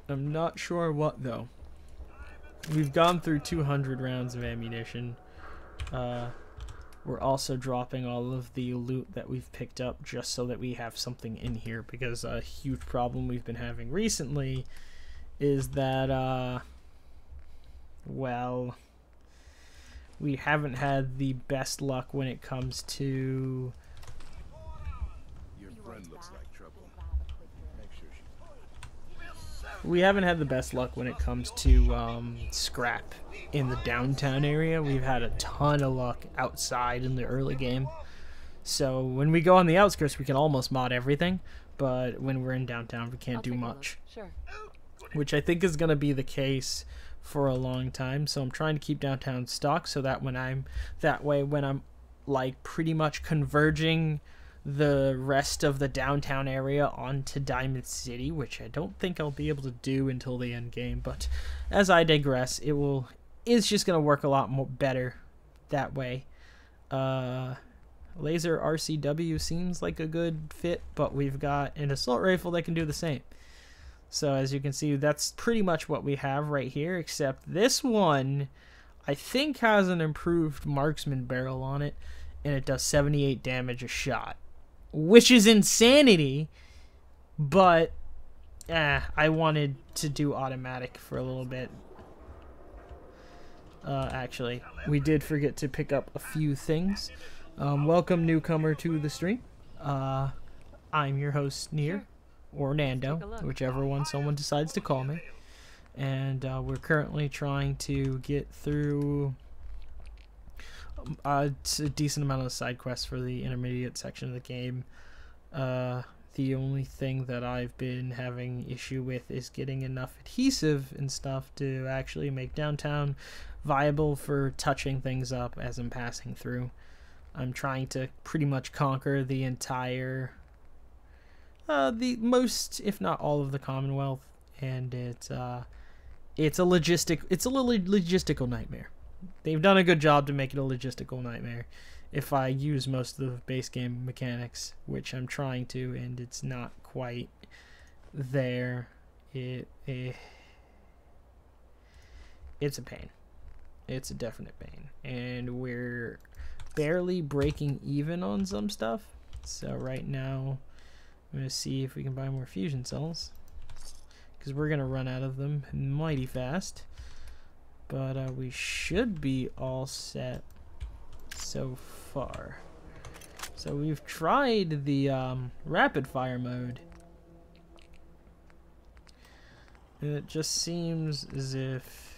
I'm not sure what, though. We've gone through 200 rounds of ammunition. we're also dropping all of the loot that we've picked up just so that we have something in here, because a huge problem we've been having recently is that, well, we haven't had the best luck when it comes to... Your friend looks like trouble. Make sure We haven't had the best luck when it comes to scrap in the downtown area. We've had a ton of luck outside in the early game. So when we go on the outskirts, we can almost mod everything. But when we're in downtown, we can't do much. Sure. Which I think is going to be the case for a long time. So I'm trying to keep downtown stocked so that when I'm like pretty much converging the rest of the downtown area onto Diamond City, which I don't think I'll be able to do until the end game, but as I digress, it's just going to work a lot more better that way. Laser RCW seems like a good fit, but we've got an assault rifle that can do the same. So as you can see, that's pretty much what we have right here, except this one I think has an improved marksman barrel on it, and it does 78 damage a shot, which is insanity, but I wanted to do automatic for a little bit. Actually, we did forget to pick up a few things. Welcome newcomer to the stream. I'm your host, Near, or Nando, whichever one someone decides to call me. And we're currently trying to get through a decent amount of side quests for the intermediate section of the game. The only thing that I've been having issue with is getting enough adhesive and stuff to actually make downtown viable for touching things up as I'm passing through. I'm trying to pretty much conquer the entire, the most, if not all, of the Commonwealth, and it's a logistical nightmare. They've done a good job to make it a logistical nightmare if I use most of the base game mechanics, which I'm trying to, and it's not quite there. It's a pain. It's a definite pain, and we're barely breaking even on some stuff. So right now I'm going to see if we can buy more fusion cells, because we're going to run out of them mighty fast. But we should be all set so far. So we've tried the rapid fire mode, and it just seems as if...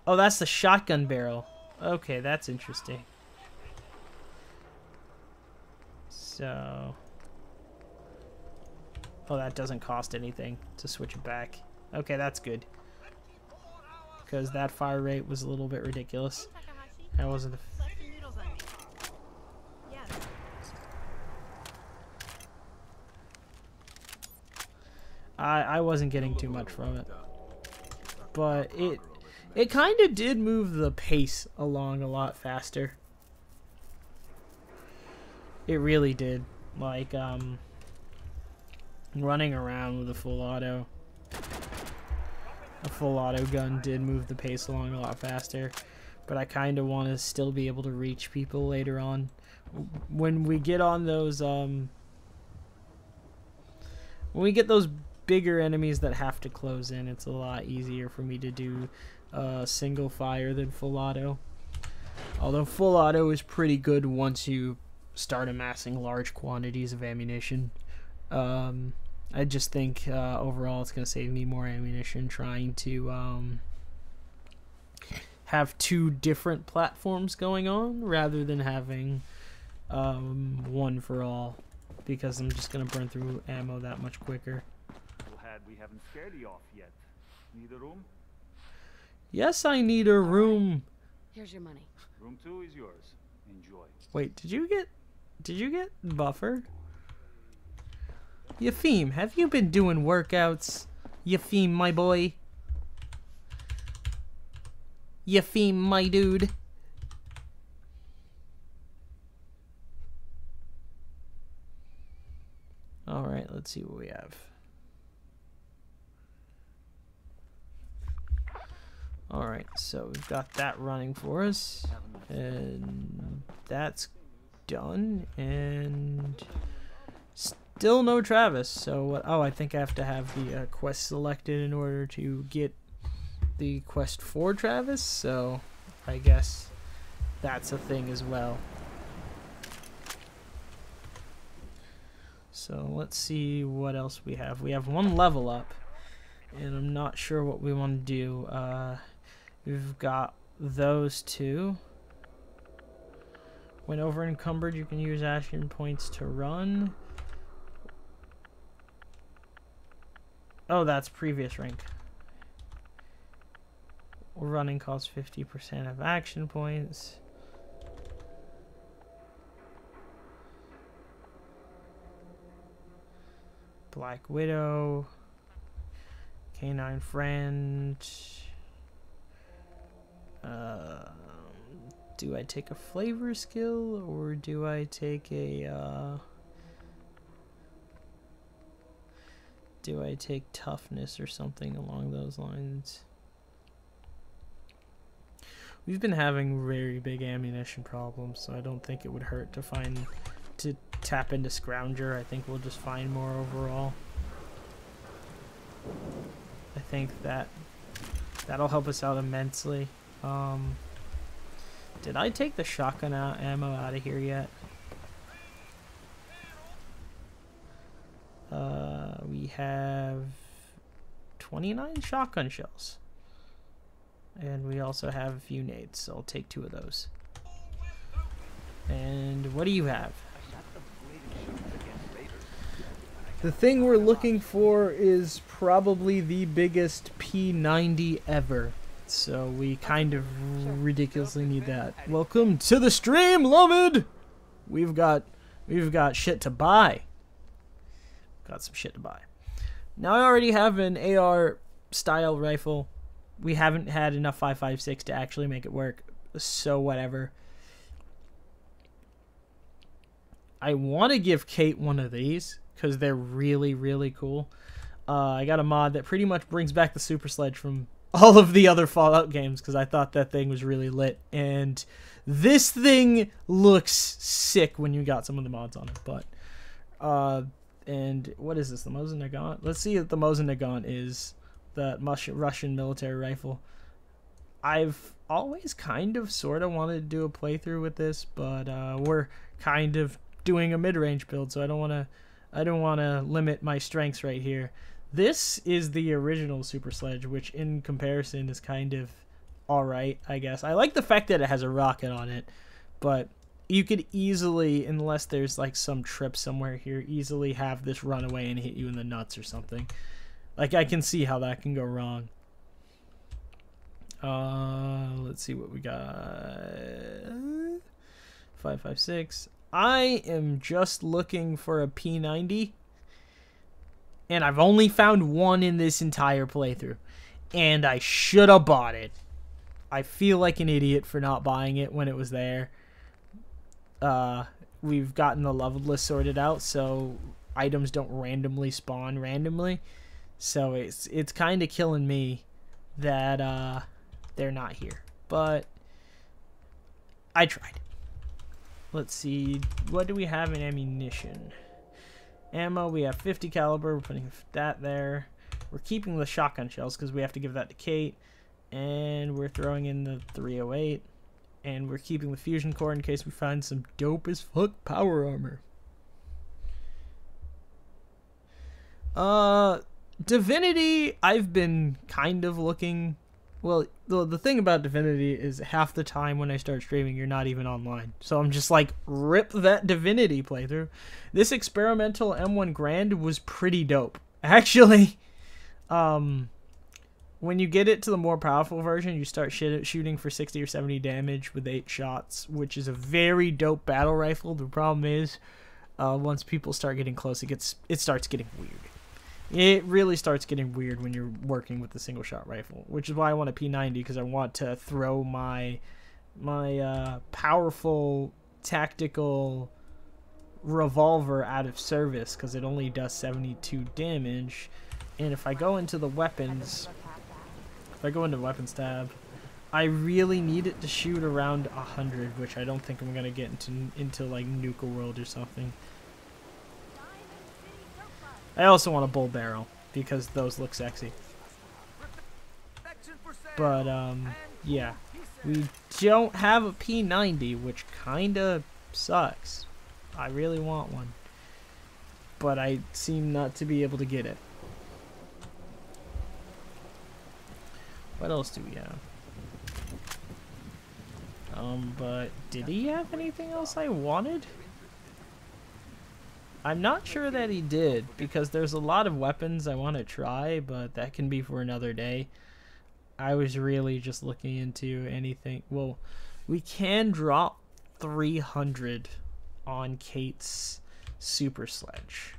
Oh, that's the shotgun barrel. Okay, that's interesting. So... Oh, that doesn't cost anything to switch it back. Okay, that's good. Because that fire rate was a little bit ridiculous. That wasn't... I wasn't getting too much from it. But it kind of did move the pace along a lot faster. It really did. Like, running around with a full auto. A full auto gun did move the pace along a lot faster. But I kind of want to still be able to reach people later on. When we get on those, when we get those bigger enemies that have to close in, it's a lot easier for me to do single fire than full auto. Although full auto is pretty good once you start amassing large quantities of ammunition. I just think overall it's going to save me more ammunition trying to have two different platforms going on rather than having one for all, because I'm just going to burn through ammo that much quicker. We haven't scared you off yet. Need a room? Yes, I need a room. Here's your money. Room 2 is yours. Enjoy. Wait, did you get buffered? Yafim, have you been doing workouts? Yafim, my boy. Yafim, my dude. Alright, let's see what we have. Alright, so we've got that running for us. Haven't And that's done. And still no Travis. So what? Oh, I think I have to have the quest selected in order to get the quest for Travis. So I guess that's a thing as well. So let's see what else we have. We have one level up, and I'm not sure what we want to do. We've got those two. When over encumbered, you can use action points to run. Oh, that's previous rank. Running costs 50% of action points. Black Widow. Canine Friend. Do I take a flavor skill or do I take a do I take toughness or something along those lines? We've been having very big ammunition problems, so I don't think it would hurt to tap into Scrounger. I think we'll just find more overall. I think that'll help us out immensely. Did I take the shotgun ammo out of here yet? We have 29 shotgun shells. And we also have a few nades, so I'll take 2 of those. And what do you have? The thing we're looking for is probably the biggest P90 ever. So we kind of ridiculously need that. Welcome to the stream, Lamed! We've got shit to buy. Got some shit to buy. Now I already have an AR style rifle. We haven't had enough 5.56 to actually make it work. So whatever. I want to give Kate one of these because they're really, really cool. I got a mod that pretty much brings back the Super Sledge from all of the other Fallout games because I thought that thing was really lit. And this thing looks sick when you got some of the mods on it. But, and what is this? The Mosin Nagant? Let's see if the Mosin Nagant is the Russian military rifle. I've always kind of sort of wanted to do a playthrough with this, but we're kind of doing a mid-range build, so I don't want to limit my strengths right here. This is the original Super Sledge, which in comparison is kind of alright, I guess. I like the fact that it has a rocket on it, but you could easily, unless there's like some trip somewhere here, easily have this run away and hit you in the nuts or something. Like, I can see how that can go wrong. Let's see what we got. 5.56. I am just looking for a P90. And I've only found one in this entire playthrough. And I should have bought it. I feel like an idiot for not buying it when it was there. We've gotten the level list sorted out, so items don't randomly spawn randomly. So it's kind of killing me that they're not here. But I tried. Let's see. What do we have in ammunition? Ammo, we have 50 caliber. We're putting that there. We're keeping the shotgun shells because we have to give that to Kate. And we're throwing in the 308. And we're keeping the fusion core in case we find some dope as fuck power armor. Divinity, I've been kind of looking. Well, the thing about Divinity is half the time when I start streaming, you're not even online. So I'm just like, rip that Divinity playthrough. This experimental M1 Grand was pretty dope. Actually, when you get it to the more powerful version, you start shooting for 60 or 70 damage with 8 shots, which is a very dope battle rifle. The problem is, once people start getting close, it starts getting weird. It really starts getting weird when you're working with the single shot rifle, which is why I want a P90, because I want to throw my powerful tactical revolver out of service because it only does 72 damage. And if I go into the weapons, tab, I really need it to shoot around 100, which I don't think I'm gonna get into like Nuka World or something. I also want a bull barrel because those look sexy. But yeah, we don't have a P90, which kinda sucks. I really want one, but I seem not to be able to get it. What else do we have? But did he have anything else I wanted? I'm not sure that he did, because there's a lot of weapons I want to try, but that can be for another day. I was really just looking into anything. Well, we can drop 300 on Kate's super sledge.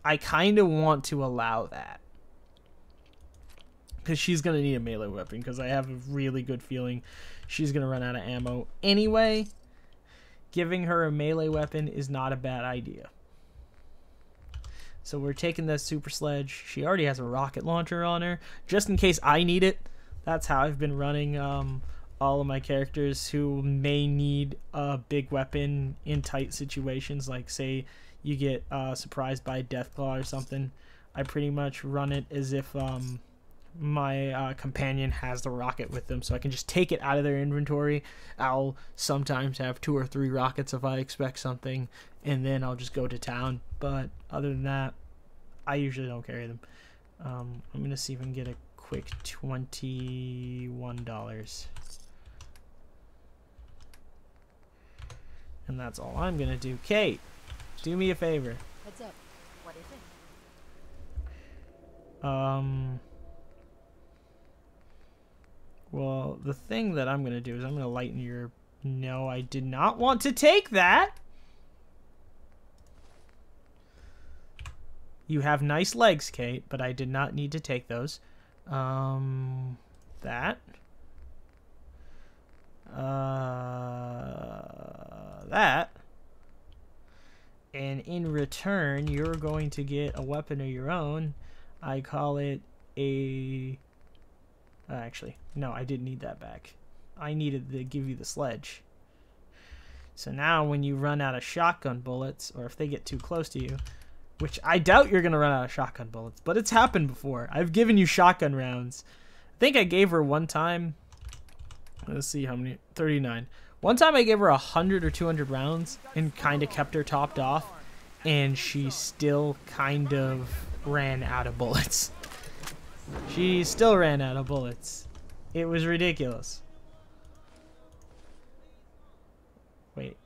I kind of want to allow that, because she's going to need a melee weapon, because I have a really good feeling she's going to run out of ammo anyway. Giving her a melee weapon is not a bad idea. So we're taking this super sledge. She already has a rocket launcher on her, just in case I need it. That's how I've been running all of my characters who may need a big weapon in tight situations, like say you get surprised by a Deathclaw or something. I pretty much run it as if my companion has the rocket with them, so I can just take it out of their inventory. I'll sometimes have 2 or 3 rockets if I expect something, and then I'll just go to town. But other than that, I usually don't carry them. I'm gonna see if I can get a quick $21. And that's all I'm gonna do. Kate, do me a favor. What's up? What is it? Well, the thing that I'm gonna do is I'm gonna lighten your... No, I did not want to take that! You have nice legs, Kate, but I did not need to take those. That. That. And in return, you're going to get a weapon of your own. I call it a... actually, no, I didn't need that back. I needed to give you the sledge. So now when you run out of shotgun bullets, or if they get too close to you, which I doubt you're going to run out of shotgun bullets, but it's happened before. I've given you shotgun rounds. I think I gave her one time... Let's see how many... 39. One time I gave her 100 or 200 rounds and kind of kept her topped off, and she still kind of ran out of bullets. She still ran out of bullets. It was ridiculous. Wait.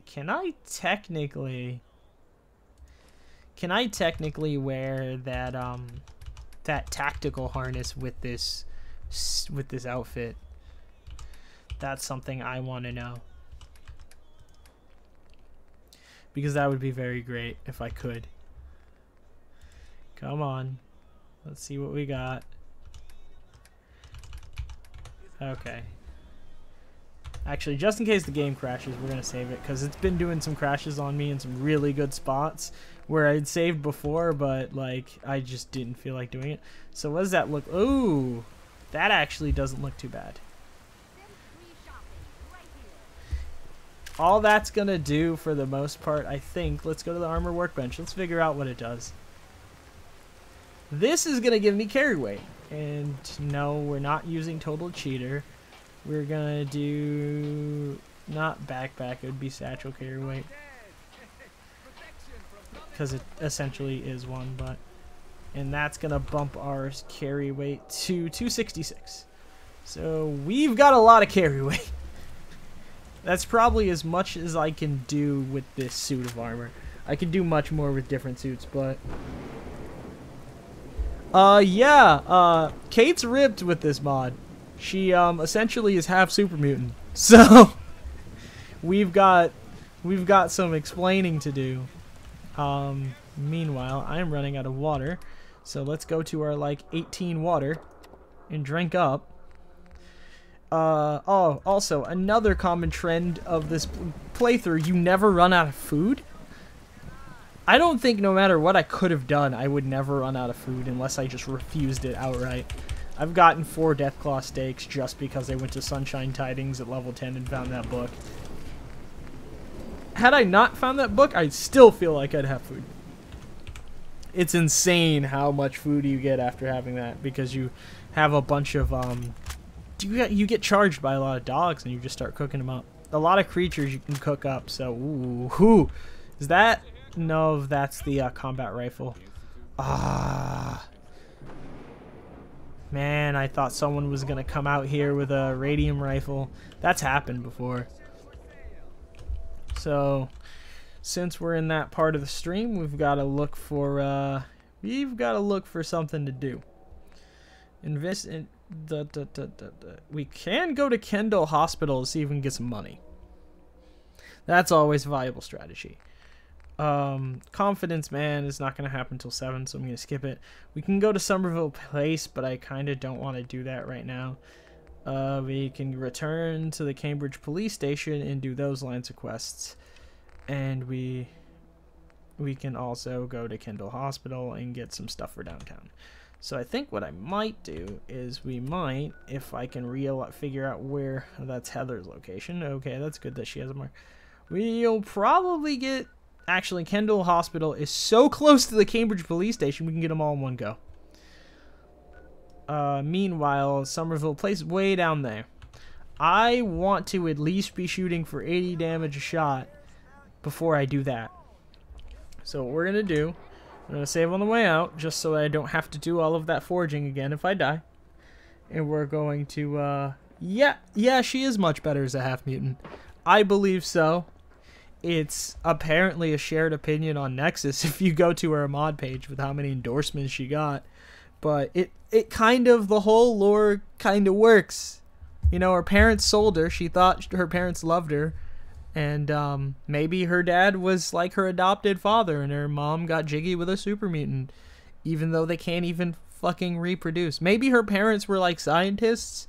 Can I technically wear that that tactical harness with this outfit? That's something I want to know, because that would be very great if I could. Come on, let's see what we got. Okay, actually, just in case the game crashes, we're gonna save it, because it's been doing some crashes on me in some really good spots where I'd saved before, but like I just didn't feel like doing it. So what does that look? Ooh, that actually doesn't look too bad. All that's gonna do for the most part, I think. Let's go to the armor workbench. Let's figure out what it does. This is gonna give me carry weight, and no, we're not using total cheater. We're gonna do not backpack. It would be satchel carry weight, because it essentially is one, but and that's gonna bump our carry weight to 266. So we've got a lot of carry weight. That's probably as much as I can do with this suit of armor. I can do much more with different suits, but yeah, Kate's ripped with this mod. She essentially is half super mutant. So we've got some explaining to do. Meanwhile, I'm running out of water. So let's go to our like 18 water and drink up. Oh, also, another common trend of this playthrough, you never run out of food. I don't think no matter what I could have done, I would never run out of food unless I just refused it outright. I've gotten 4 Deathclaw steaks just because I went to Sunshine Tidings at level 10 and found that book. Had I not found that book, I still feel like I'd have food. It's insane how much food you get after having that, because you have a bunch of you get charged by a lot of dogs and you just start cooking them up. A lot of creatures you can cook up. So ooh, is that? No, that's the combat rifle. Ah, man, I thought someone was gonna come out here with a radium rifle. That's happened before. So since we're in that part of the stream, we've got to look for something to do. Invest in we can go to Kendall Hospital to see if we can get some money. That's always a viable strategy. Confidence, man, is not going to happen until 7, so I'm going to skip it. We can go to Somerville Place, but I kind of don't want to do that right now. We can return to the Cambridge Police Station and do those lines of quests. And we can also go to Kendall Hospital and get some stuff for downtown. So I think what I might do is we might, if I can figure out where that's Heather's location. Okay, that's good that she has a mark. We'll probably get... Actually, Kendall Hospital is so close to the Cambridge Police Station, we can get them all in one go. Meanwhile, Somerville Place is way down there. I want to at least be shooting for 80 damage a shot before I do that. So what we're going to do, I'm going to save on the way out, just so that I don't have to do all of that foraging again if I die. And we're going to, yeah, she is much better as a half-mutant. I believe so. It's apparently a shared opinion on Nexus if you go to her mod page with how many endorsements she got. But it kind of, the whole lore kind of works. You know, her parents sold her. She thought her parents loved her. And maybe her dad was like her adopted father and her mom got jiggy with a super mutant. Even though they can't even fucking reproduce. Maybe her parents were like scientists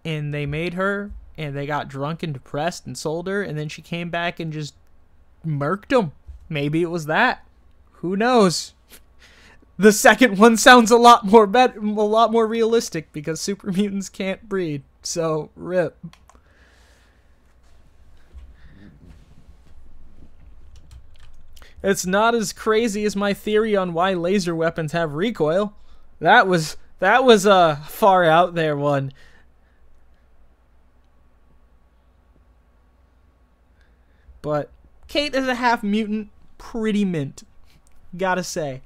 and they made her and they got drunk and depressed and sold her. And then she came back and just murked them. Maybe it was that. Who knows? The second one sounds a lot more realistic because super mutants can't breed. So rip. It's not as crazy as my theory on why laser weapons have recoil. That was a far out there one. But Kate is a half mutant, pretty mint. Gotta say.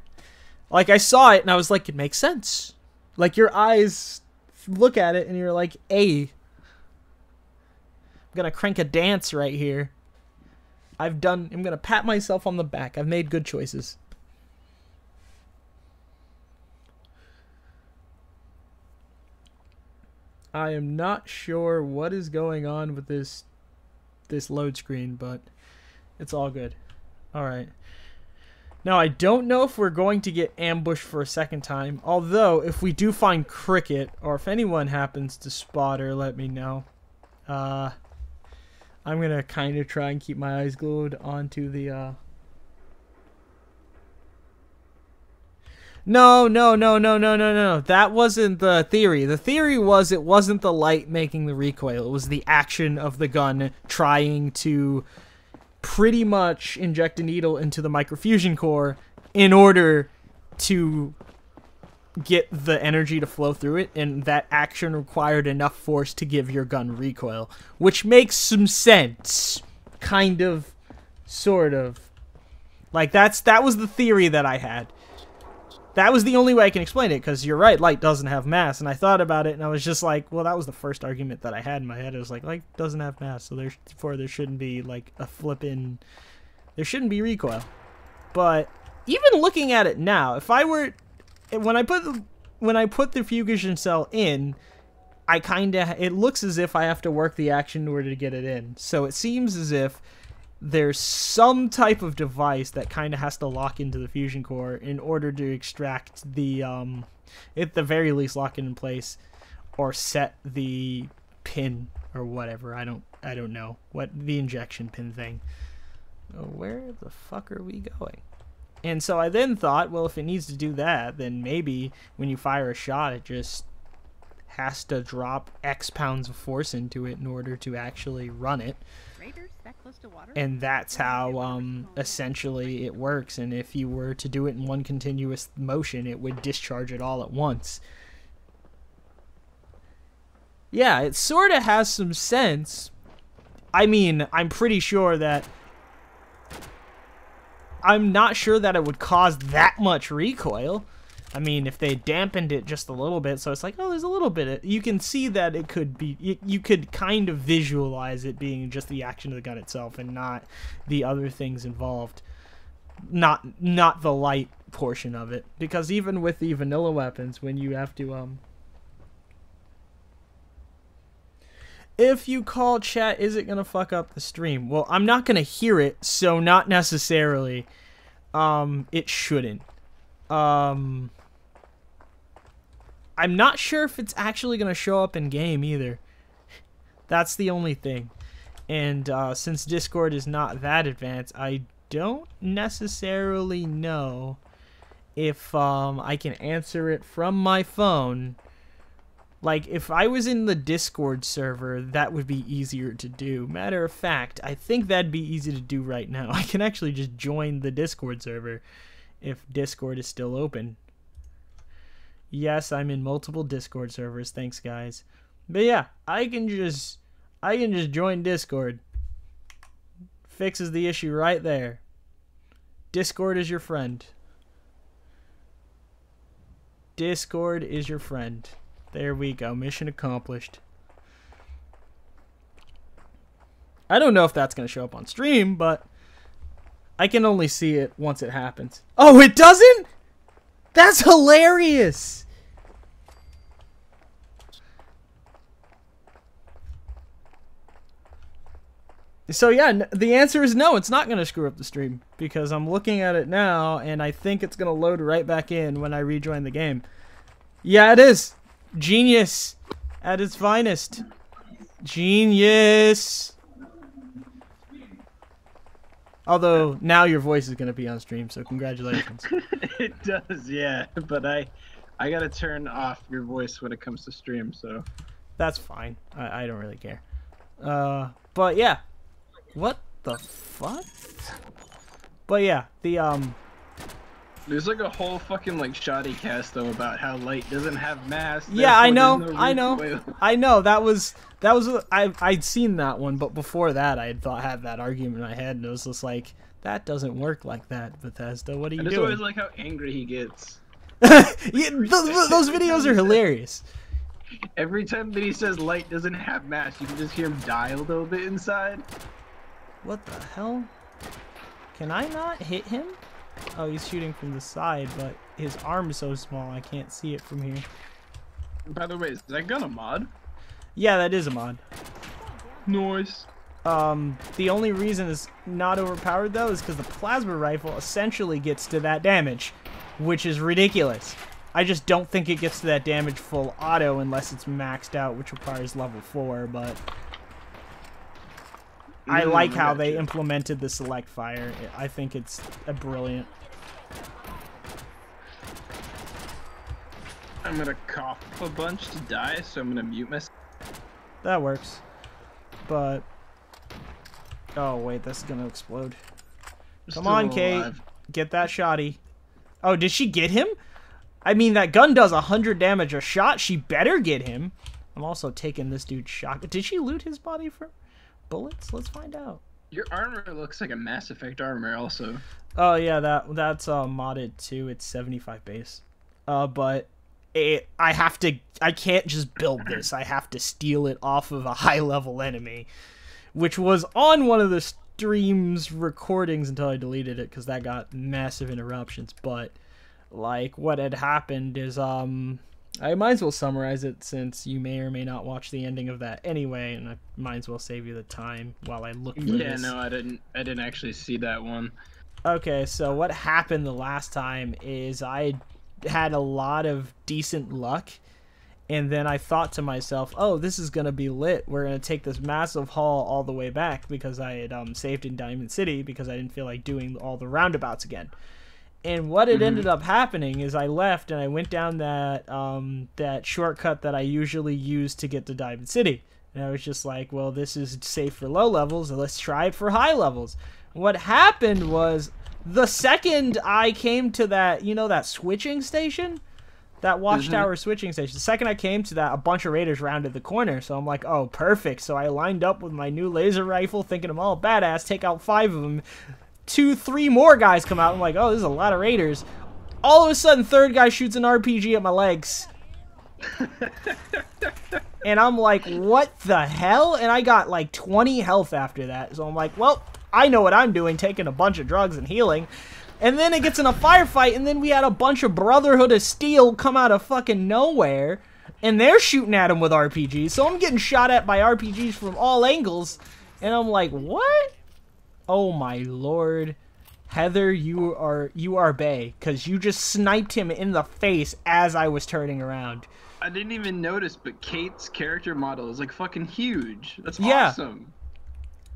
Like, I saw it and I was like, it makes sense. Like, your eyes look at it and you're like, hey, I'm gonna crank a dance right here. I'm gonna pat myself on the back. I've made good choices. I am not sure what is going on with this load screen, but it's all good. Alright. Now, I don't know if we're going to get ambushed for a second time. Although, if we do find Cricket, or if anyone happens to spot her, let me know. I'm going to kind of try and keep my eyes glued onto the... No. That wasn't the theory. The theory was it wasn't the light making the recoil. It was the action of the gun trying to pretty much inject a needle into the microfusion core in order to get the energy to flow through it, and that action required enough force to give your gun recoil, which makes some sense. Kind of, sort of. Like, that was the theory that I had. That was the only way I can explain it, because you're right, light doesn't have mass, and I thought about it, and I was just like, well, that was the first argument that I had in my head. It was like, light doesn't have mass, so therefore there shouldn't be, like, there shouldn't be recoil. But, even looking at it now, if I were, when I put the fusion cell in, it looks as if I have to work the action in order to get it in. So it seems as if there's some type of device that kind of has to lock into the fusion core in order to extract the, at the very least lock it in place, or set the pin or whatever. I don't know what the injection pin thing. Oh, where the fuck are we going? And so I then thought, well, if it needs to do that, then maybe when you fire a shot, it just has to drop X pounds of force into it in order to actually run it. Raiders that close to water? And that's how essentially it works. And if you were to do it in one continuous motion, it would discharge it all at once. Yeah, it sort of has some sense. I mean, I'm pretty sure that... I'm not sure that it would cause that much recoil. I mean, if they dampened it just a little bit, so it's like, oh, there's a little bit of... You can see that it could be... You could kind of visualize it being just the action of the gun itself and not the other things involved. Not the light portion of it. Because even with the vanilla weapons, when you have to... If you call chat, is it going to fuck up the stream? Well, I'm not going to hear it, so not necessarily. It shouldn't. I'm not sure if it's actually going to show up in game either. That's the only thing. And since Discord is not that advanced, I don't necessarily know if I can answer it from my phone. Like, if I was in the Discord server, that would be easier to do. Matter of fact, I think that'd be easy to do right now. I can actually just join the Discord server if Discord is still open. Yes, I'm in multiple Discord servers. Thanks, guys. But yeah, I can just join Discord. Fixes the issue right there. Discord is your friend. Discord is your friend. There we go. Mission accomplished. I don't know if that's going to show up on stream, but I can only see it once it happens. Oh, it doesn't? That's hilarious! So yeah, the answer is no, it's not going to screw up the stream. Because I'm looking at it now, and I think it's going to load right back in when I rejoin the game. Yeah, it is! Genius at its finest. Genius. Although now your voice is going to be on stream, so congratulations. It does, yeah, but I gotta turn off your voice when it comes to stream, so that's fine. I don't really care. But yeah, what the fuck? But yeah, the there's like a whole fucking like shoddy cast though about how light doesn't have mass. Yeah, I know, I know. That was I'd seen that one, but before that I had that argument in my head, and it was just like, that doesn't work like that, Bethesda. What are you doing? I just always like how angry he gets. Yeah, those videos are hilarious. Every time that he says light doesn't have mass, you can just hear him die a little bit inside. What the hell? Can I not hit him? Oh, he's shooting from the side, but his arm is so small I can't see it from here. By the way, is that gun a mod? Yeah, that is a mod. Nice. The only reason it's not overpowered though is because the plasma rifle essentially gets to that damage, which is ridiculous. I just don't think it gets to that damage full auto unless it's maxed out, which requires level 4, but I like how they implemented the select fire. I think it's brilliant. I'm gonna cough a bunch to die, so I'm gonna mute myself. That works. But oh wait, that's gonna explode. Come on, Kate. Get that shotty. Oh, did she get him? I mean, that gun does 100 damage a shot. She better get him. I'm also taking this dude's shot. Did she loot his body for bullets? Let's find out. Your armor looks like a Mass Effect armor also. Oh yeah, that's modded too. It's 75 base. But I can't just build this. I have to steal it off of a high level enemy, which was on one of the stream's recordings until I deleted it because that got massive interruptions. But like, what had happened is I might as well summarize it since you may or may not watch the ending of that anyway, and I might as well save you the time while I look for this. Yeah, no, I didn't actually see that one. Okay, so what happened the last time is I had a lot of decent luck, and then I thought to myself, oh, this is going to be lit. We're going to take this massive haul all the way back because I had saved in Diamond City because I didn't feel like doing all the roundabouts again. And what had ended up happening is I left and I went down that that shortcut that I usually use to get to Diamond City. And I was just like, well, this is safe for low levels, let's try it for high levels. What happened was, the second I came to that, you know, that switching station? That watchtower switching station. The second I came to that, a bunch of raiders rounded the corner. So I'm like, oh, perfect. So I lined up with my new laser rifle, thinking I'm all badass, take out 5 of them. 2, 3 more guys come out. I'm like, oh, this is a lot of raiders. All of a sudden, third guy shoots an RPG at my legs. And I'm like, what the hell? And I got like 20 health after that. So I'm like, well, I know what I'm doing, taking a bunch of drugs and healing. And then it gets in a firefight, and then we had a bunch of Brotherhood of Steel come out of fucking nowhere. And they're shooting at him with RPGs. So I'm getting shot at by RPGs from all angles. And I'm like, what? Oh my lord. Heather, you are bae, because you just sniped him in the face as I was turning around. I didn't even notice, but Kate's character model is like fucking huge. That's Yeah. awesome.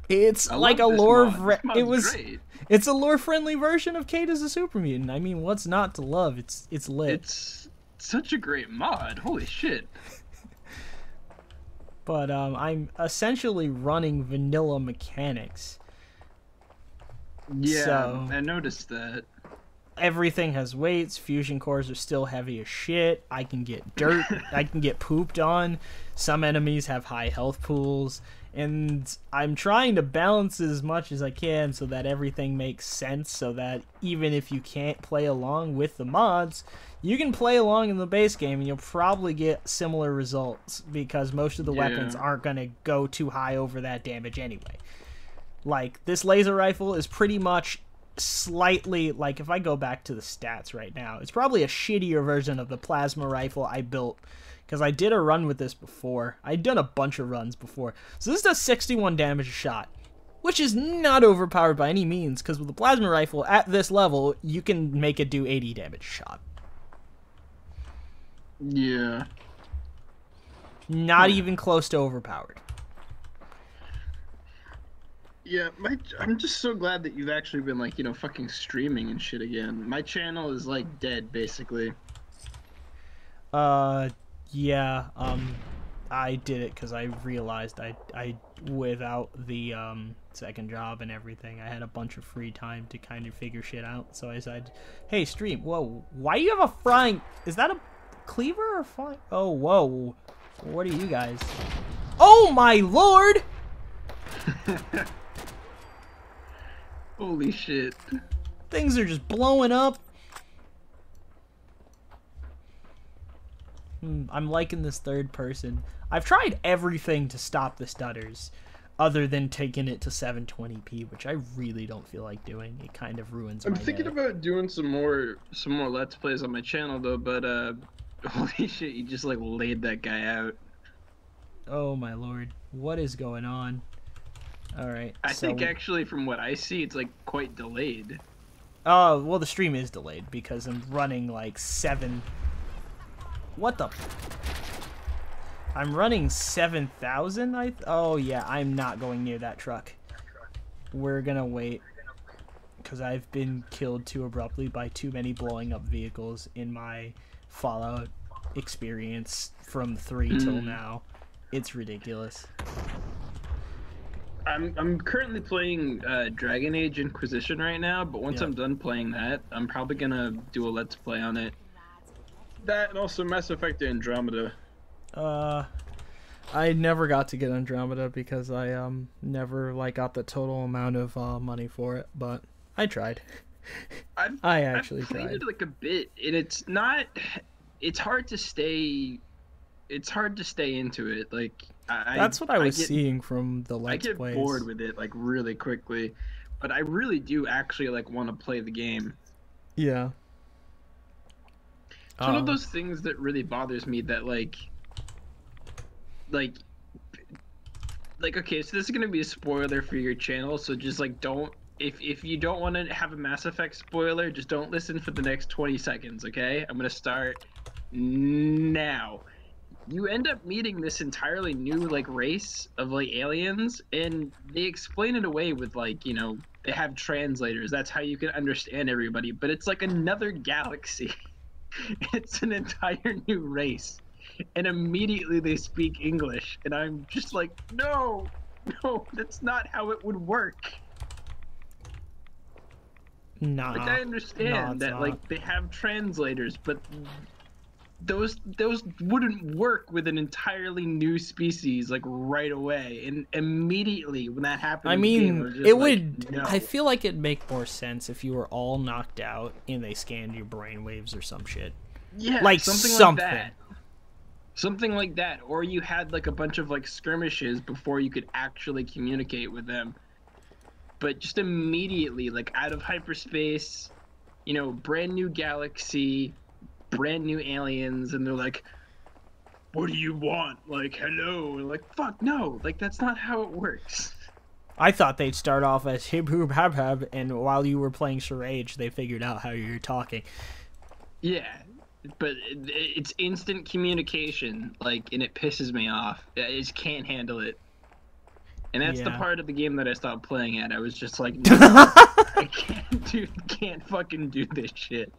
It's I like a love this lore. mod. This mod's great. It's a lore-friendly version of Kate as a super mutant. I mean, what's not to love? It's lit. It's such a great mod. Holy shit. But I'm essentially running vanilla mechanics. Yeah, So, I noticed that. everything has weights. Fusion cores are still heavy as shit. I can get dirt. I can get pooped on. Some enemies have high health pools. And I'm trying to balance it as much as I can so that everything makes sense, so that even if you can't play along with the mods, you can play along in the base game and you'll probably get similar results, because most of the weapons aren't going to go too high over that damage anyway. Like, this laser rifle is pretty much slightly, like, if I go back to the stats right now, it's probably a shittier version of the plasma rifle I built, because I did a run with this before. I'd done a bunch of runs before. So this does 61 damage a shot, which is not overpowered by any means, because with the plasma rifle at this level, you can make it do 80 damage a shot. Yeah. Not even close to overpowered. Yeah, I'm just so glad that you've actually been, like, you know, fucking streaming and shit again. My channel is, like, dead, basically. Yeah, I did it because I realized I without the, second job and everything, I had a bunch of free time to kind of figure shit out, so I said, hey, stream, whoa, why do you have a frying, is that a cleaver or frying? Oh, whoa, what are you guys? Oh my lord! Holy shit. Things are just blowing up. I'm liking this third person. I've tried everything to stop the stutters, other than taking it to 720p, which I really don't feel like doing. It kind of ruins my I'm thinking about doing some more Let's Plays on my channel, though, but, holy shit, you just, like, laid that guy out. Oh my lord. What is going on? Alright, I think, actually, from what I see, it's, like, quite delayed. Oh, well, the stream is delayed, because I'm running, like, 7... What the... I'm running 7,000, oh, yeah, I'm not going near that truck. We're gonna wait. Because I've been killed too abruptly by too many blowing up vehicles in my Fallout experience from 3 till now. It's ridiculous. I'm currently playing Dragon Age Inquisition right now, but once I'm done playing that, I'm probably gonna do a Let's Play on it. That and also Mass Effect Andromeda. I never got to get Andromeda because I never like got the total amount of money for it, but I tried. I've played tried it like a bit, and it's not. It's hard to stay. It's hard to stay into it. Like that's what I was seeing from the Let's Plays. I get bored with it like really quickly, but I really do actually like want to play the game. Yeah. It's one of those things that really bothers me that like okay, so this is gonna be a spoiler for your channel, so just like don't if you don't want to have a Mass Effect spoiler, just don't listen for the next 20 seconds, okay? I'm gonna start now. You end up meeting this entirely new like race of like aliens, and they explain it away with like, you know, they have translators. That's how you can understand everybody. But it's like another galaxy. It's an entire new race. And immediately they speak English. And I'm just like, no, that's not how it would work. Nah. Like, I understand that, like, they have translators, but those wouldn't work with an entirely new species, like, right away. And immediately when that happened, I in the game, mean, I was just it like, would. no. I feel like it'd make more sense if you were all knocked out and they scanned your brainwaves or some shit. Yeah, like something like that. Something like that, or you had like a bunch of like skirmishes before you could actually communicate with them. But just immediately, like out of hyperspace, you know, brand new galaxy, brand new aliens, and they're like, "What do you want?" Like, "Hello," and like, "Fuck no!" Like, that's not how it works. I thought they'd start off as hib hoob hab hab, and while you were playing charades, they figured out how you're talking. Yeah. But it's instant communication, like, and it pisses me off. I just can't handle it. And that's the part of the game that I stopped playing at. I was just like, no, I can't fucking do this shit.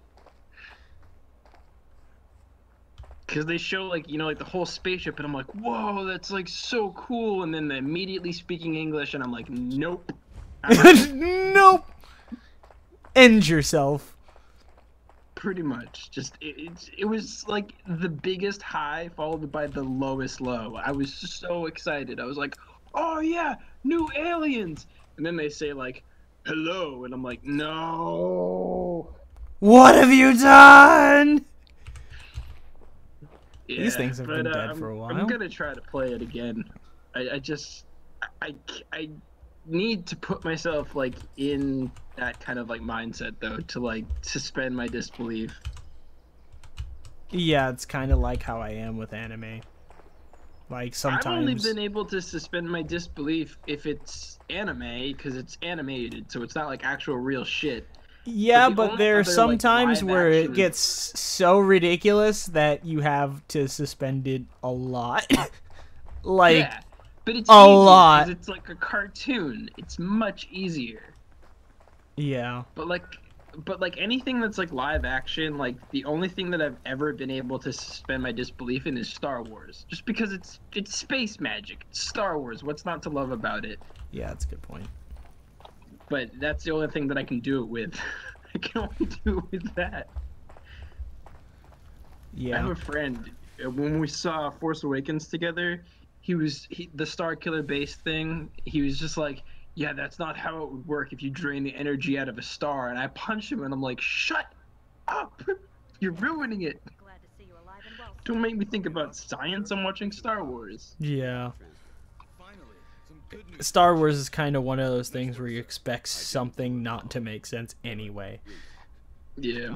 Because they show, like, you know, like the whole spaceship, and I'm like, whoa, that's like so cool. And then they're immediately speaking English, and I'm like, nope. Nope. End yourself. Pretty much. Just it was like the biggest high followed by the lowest low. I was so excited. I was like, oh yeah, new aliens. And then they say like, hello, and I'm like, no. What have you done? Yeah, These things have been dead for a while. I'm gonna try to play it again. I need to put myself like in that kind of like mindset though, to like suspend my disbelief. Yeah, it's kind of like how I am with anime. Like sometimes I've only been able to suspend my disbelief if it's anime, because it's animated, so it's not like actual real shit. Yeah, but there are some like, times where action... it gets so ridiculous that you have to suspend it a lot. Like, yeah, but it's a lot. It's like a cartoon. It's much easier. Yeah. But like anything that's like live action, like the only thing that I've ever been able to suspend my disbelief in is Star Wars. Just because it's space magic. It's Star Wars. What's not to love about it? Yeah, that's a good point. But that's the only thing that I can do it with. I can only do it with that. Yeah. I have a friend, when we saw Force Awakens together, the Star Killer base thing, he was just like, yeah, that's not how it would work if you drain the energy out of a star. And I punched him and I'm like, shut up! You're ruining it! Glad to see you alive and well. Don't make me think about science. I'm watching Star Wars. Yeah. Star Wars is kind of one of those things where you expect something not to make sense anyway. Yeah.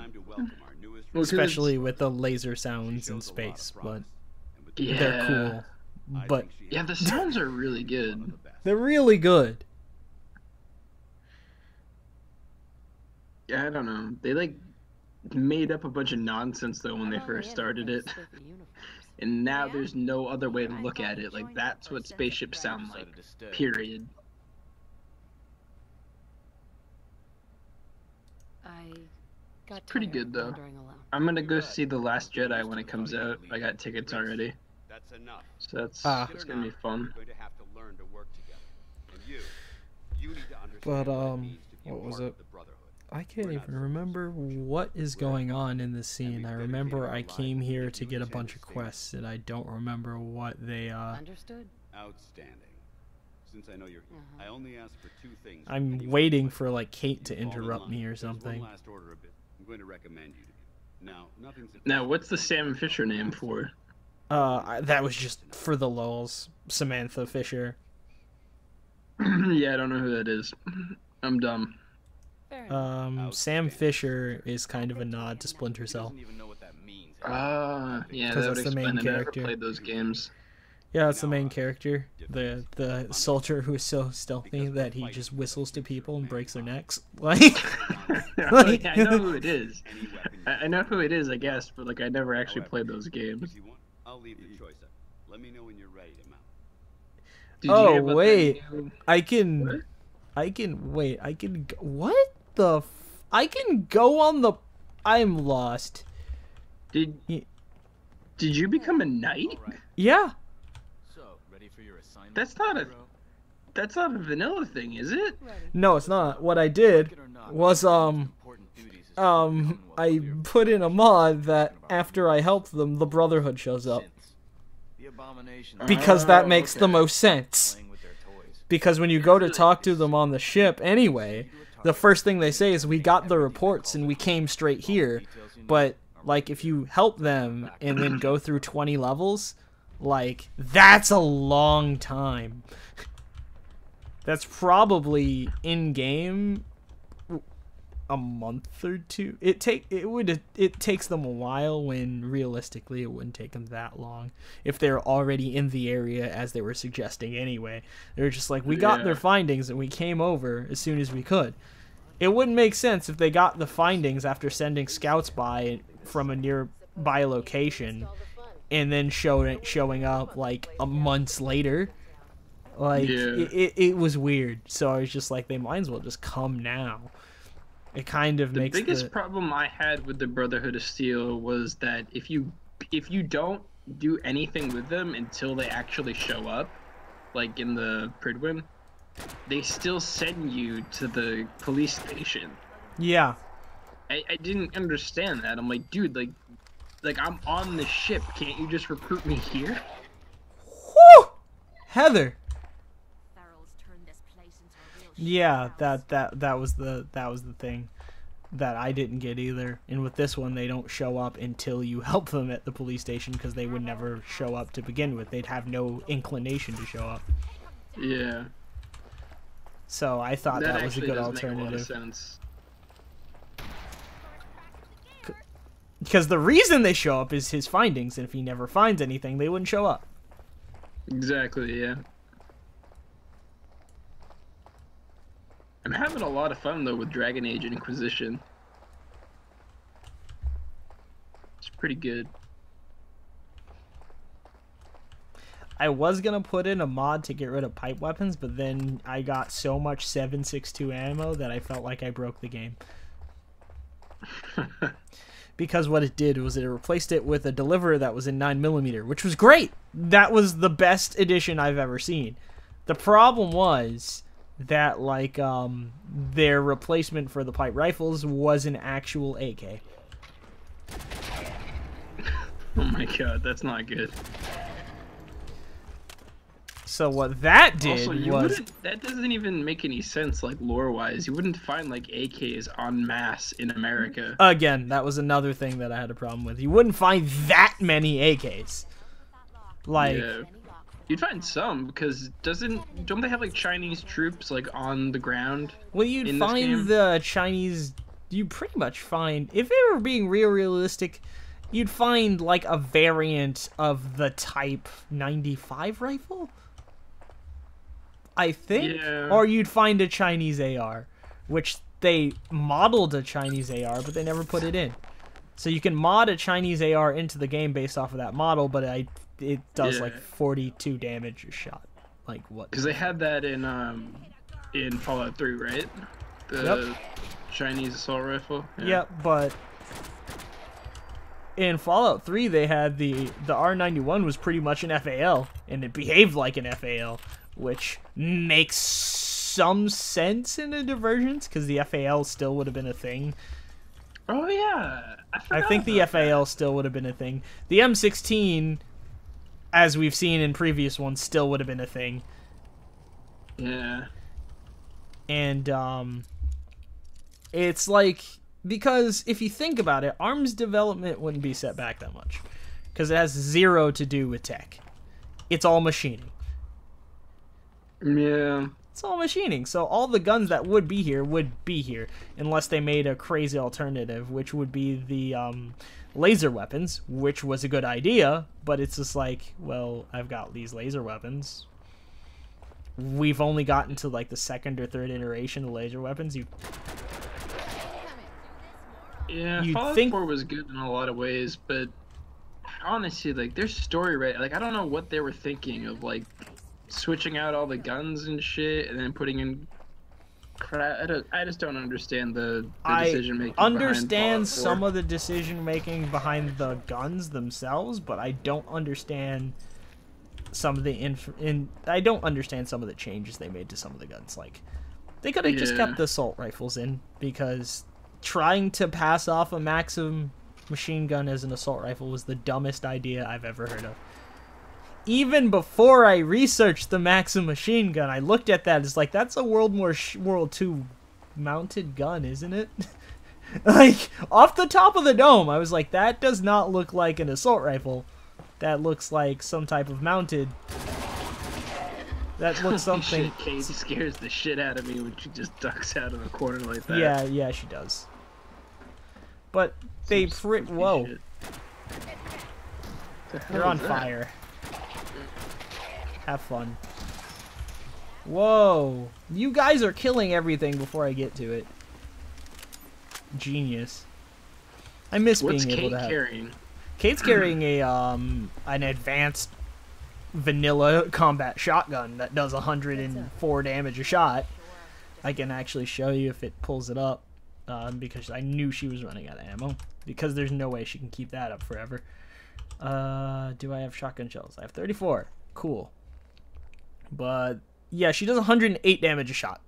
Well, especially with the laser sounds in space, but they're cool. But yeah, the sounds are really good. They're really good. Yeah, I don't know. They like made up a bunch of nonsense though when they first started it. And now there's no other way to look at it. Like, that's what spaceships sound like. Period. Pretty good though. I'm gonna go see The Last Jedi when it comes out. I got tickets already. That's enough. So it's gonna be fun. We're going to have to learn to work together. And you need to understand But what it means to be what was part it? of the Brotherhood. I can't even remember what is going on in this scene. I remember I came here to get a bunch of quests, and I don't remember what they Understood. Outstanding. Since I know you're here, I only ask for two things. I'm waiting for like Kate to interrupt me or something. One last order of business. I'm going to recommend you to me. Now, what's the Sam Fisher name for? That was just for the lulz. Samantha Fisher. Yeah, I don't know who that is. I'm dumb. Sam Fisher is kind of a nod to Splinter Cell. Yeah, that's the main character. I never played those games. Yeah, it's the main character. The soldier who is so stealthy that he just whistles to people and breaks their necks. Like, I know who it is. I know who it is, I guess, but like I never actually played those games. I'll leave the choice up. Let me know when you're ready to mount. Oh wait, I can I can wait. I can what the? I can go on the. I'm lost. Did you become a knight? Yeah. So, ready for your assignment? That's not a vanilla thing, is it? No, it's not. What I did was I put in a mod that after I help them, the Brotherhood shows up. Because that makes the most sense. Because when you go to talk to them on the ship anyway, the first thing they say is, we got the reports and we came straight here. But, like, if you help them and then go through 20 levels, like, that's a long time. That's probably in-game a month or two. It takes them a while, when realistically it wouldn't take them that long if they're already in the area, as they were suggesting anyway. They were just like, we got their findings and we came over as soon as we could. It wouldn't make sense if they got the findings after sending scouts by from a nearby location and then showing up like a month later. Like, it was weird. So I was just like, they might as well just come now. It kind of makes the biggest problem I had with the Brotherhood of Steel was that if you don't do anything with them until they actually show up, like in the Pridwin, they still send you to the police station. Yeah. I didn't understand that. I'm like, dude, like I'm on the ship. Can't you just recruit me here? Whew! Heather. Yeah, that was the thing that I didn't get either. And with this one, they don't show up until you help them at the police station, because they would never show up to begin with. They'd have no inclination to show up. Yeah. So I thought that was a good alternative. Make a lot of sense. Because the reason they show up is his findings, and if he never finds anything, they wouldn't show up. Exactly, yeah. I'm having a lot of fun, though, with Dragon Age Inquisition. It's pretty good. I was going to put in a mod to get rid of pipe weapons, but then I got so much 7.62 ammo that I felt like I broke the game. Because what it did was it replaced it with a deliverer that was in 9mm, which was great. That was the best edition I've ever seen. The problem was that, like, their replacement for the pipe rifles was an actual AK. Oh my god, that's not good. So what that did also, that doesn't even make any sense, like, lore-wise. You wouldn't find, like, AKs en masse in America. Again, that was another thing that I had a problem with. You wouldn't find that many AKs. Like... Yeah. You'd find some, because don't they have, like, Chinese troops, like, on the ground? Well, you'd find the Chinese... You'd pretty much find... If they were being realistic, you'd find, like, a variant of the Type 95 rifle? I think? Yeah. Or you'd find a Chinese AR, which they modeled a Chinese AR, but they never put it in. So you can mod a Chinese AR into the game based off of that model, but it does like 42 damage a shot. Like what? Because they had that in Fallout 3, right? The Chinese assault rifle. Yeah. Yep, but in Fallout 3 they had the R91 was pretty much an FAL, and it behaved like an FAL, which makes some sense in a Divergence, because the FAL still would have been a thing. Oh yeah, I think the FAL still would have been a thing. The M16, as we've seen in previous ones, still would have been a thing. Yeah. And it's like, because if you think about it, ARMS development wouldn't be set back that much, because it has zero to do with tech. It's all machining. Yeah. It's all machining, so all the guns that would be here, unless they made a crazy alternative, which would be the laser weapons, which was a good idea, but it's just like, well, I've got these laser weapons. We've only gotten to like the second or third iteration of laser weapons. Yeah, Fallout 4 was good in a lot of ways, but honestly, like, their story, right? Like, I don't know what they were thinking of, like, switching out all the guns and shit, and then putting in I just don't understand the I decision making. understand some of the decision making behind the guns themselves, but I don't understand some of the I don't understand some of the changes they made to some of the guns. Like, they could have just kept the assault rifles in, because trying to pass off a Maxim machine gun as an assault rifle was the dumbest idea I've ever heard of. Even before I researched the Maxim machine gun, I looked at that as like, that's a World War II mounted gun, isn't it? Like, off the top of the dome, I was like, that does not look like an assault rifle. That looks like some type of mounted. That looks something. Kate scares the shit out of me when she just ducks out of the corner like that. Yeah, she does. But they whoa. You're on fire. Have fun. Whoa. You guys are killing everything before I get to it. Genius. I miss being able to have... carrying? Kate's carrying a an advanced vanilla combat shotgun that does 104 damage a shot. I can actually show you if it pulls it up, because I knew she was running out of ammo, because there's no way she can keep that up forever. Do I have shotgun shells? I have 34. Cool. But yeah, she does 108 damage a shot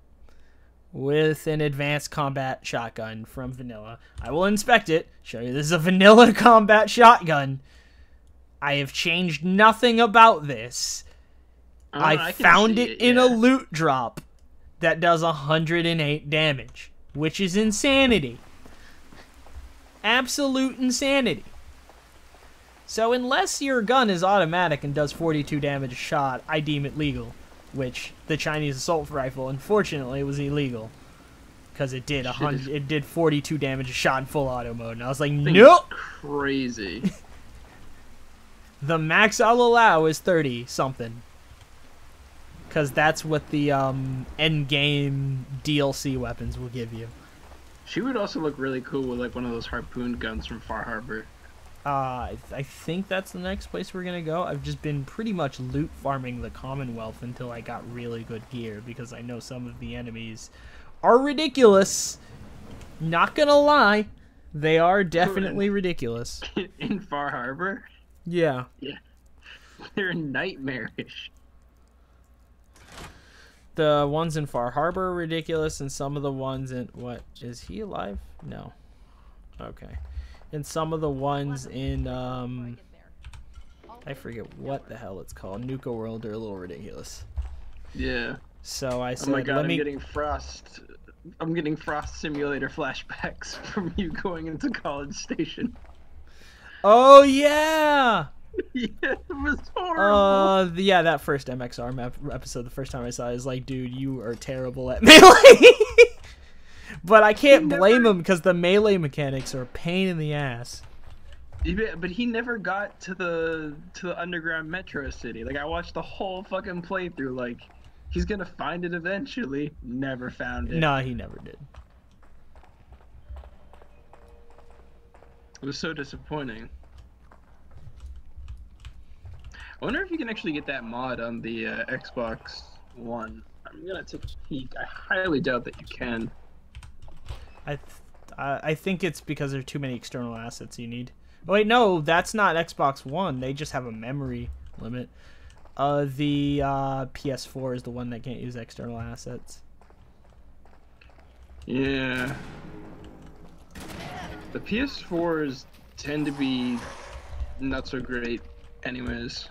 with an advanced combat shotgun from vanilla. I will inspect it, show you this is a vanilla combat shotgun. I have changed nothing about this. I found it in a loot drop that does 108 damage, which is insanity. Absolute insanity. So unless your gun is automatic and does 42 damage a shot, I deem it legal. Which the Chinese assault rifle, unfortunately, was illegal, because it did 42 damage a shot in full auto mode, and I was like, nope. Crazy. The max I'll allow is 30 something, because that's what the end game DLC weapons will give you. She would also look really cool with like one of those harpoon guns from Far Harbor. I think that's the next place we're gonna go. I've just been pretty much loot farming the Commonwealth until I got really good gear, because I know some of the enemies are ridiculous. Not gonna lie, they are definitely ridiculous. In Far Harbor? Yeah. Yeah. They're nightmarish. The ones in Far Harbor are ridiculous, and some of the ones in... What? Is he alive? No. Okay. And some of the ones in, I forget what the hell it's called, Nuka World, are a little ridiculous. Yeah. So I said, oh my god, I'm getting Frost Simulator flashbacks from you going into College Station. Oh, yeah! Yeah, it was horrible. Yeah, that first MXR episode, the first time I saw it, I was like, dude, you are terrible at melee! But I can't blame him, because the melee mechanics are a pain in the ass. Yeah, but he never got to the underground metro city. Like, I watched the whole fucking playthrough. Like, he's gonna find it eventually. Never found it. No, he never did. It was so disappointing. I wonder if you can actually get that mod on the Xbox One. I'm gonna take a peek. I highly doubt that you can. I think it's because there are too many external assets you need. Oh, wait, no, that's not Xbox One. They just have a memory limit. The PS4 is the one that can't use external assets. Yeah. The PS4s tend to be not so great anyways.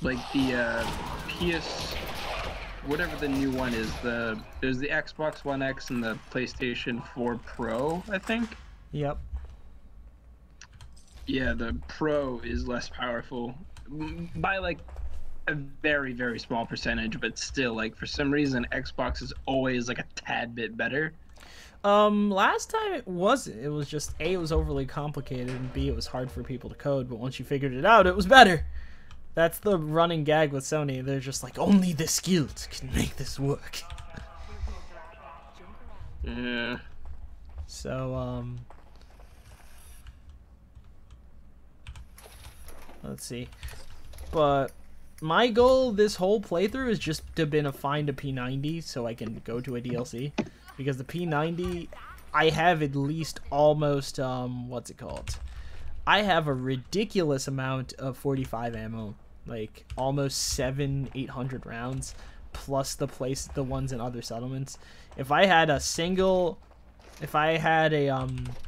Like the whatever the new one is, there's the Xbox One X and the PlayStation 4 Pro, I think. Yep. Yeah, the Pro is less powerful by like a very, very small percentage, but still, like, for some reason Xbox is always like a tad bit better. Last time it wasn't. It was just A, it was overly complicated, and B, it was hard for people to code, but once you figured it out, it was better. That's the running gag with Sony. They're just like, only the skilled can make this work. Yeah. So, let's see. But my goal this whole playthrough is just to find a P90 so I can go to a DLC, because the P90, I have at least almost what's it called? I have a ridiculous amount of 45 ammo, like almost 800 rounds, plus the ones in other settlements. If I had a single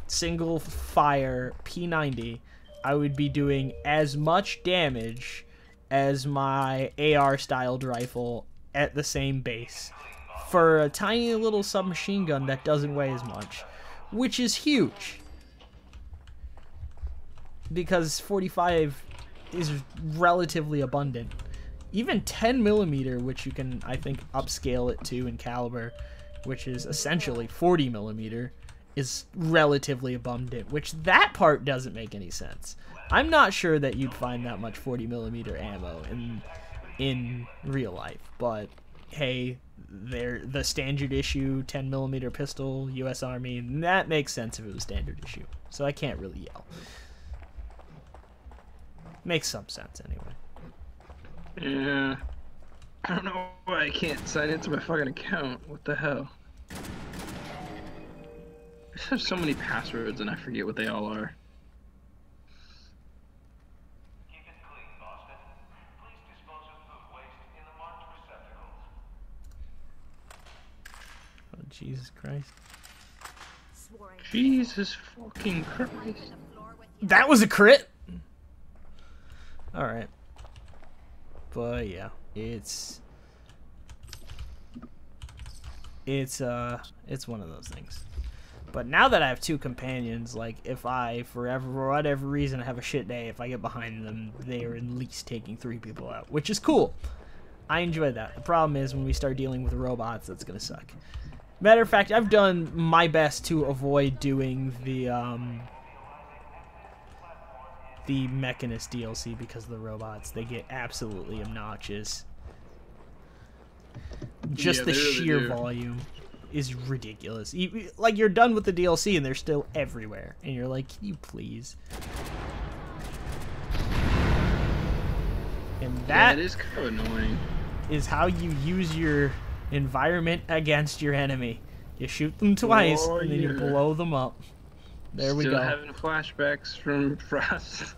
single fire P90, I would be doing as much damage as my AR styled rifle at the same base for a tiny little submachine gun that doesn't weigh as much, which is huge because 45 is relatively abundant. Even 10mm, which you can, I think, upscale it to in caliber, which is essentially 40mm, is relatively abundant, which that part doesn't make any sense. I'm not sure that you'd find that much 40mm ammo in real life, but hey, they're the standard issue 10mm pistol, US Army, and that makes sense if it was standard issue, so I can't really yell. Makes some sense anyway. Yeah. I don't know why I can't sign into my fucking account. What the hell? I just have so many passwords and I forget what they all are. Oh, Jesus Christ. Jesus fucking Christ. That was a crit? Alright. But yeah, it's one of those things. But now that I have two companions, like, if I, for whatever reason, have a shit day, if I get behind them, they are at least taking 3 people out, which is cool. I enjoy that. The problem is when we start dealing with robots, that's gonna suck. Matter of fact, I've done my best to avoid doing the Mechanist DLC because of the robots. They get absolutely obnoxious. Just the sheer volume is ridiculous. Like, you're done with the DLC and they're still everywhere, and you're like, can you please? And that is kind of annoying. Is how you use your environment against your enemy. You shoot them twice, and then you blow them up. There we go. Still having flashbacks from Frost.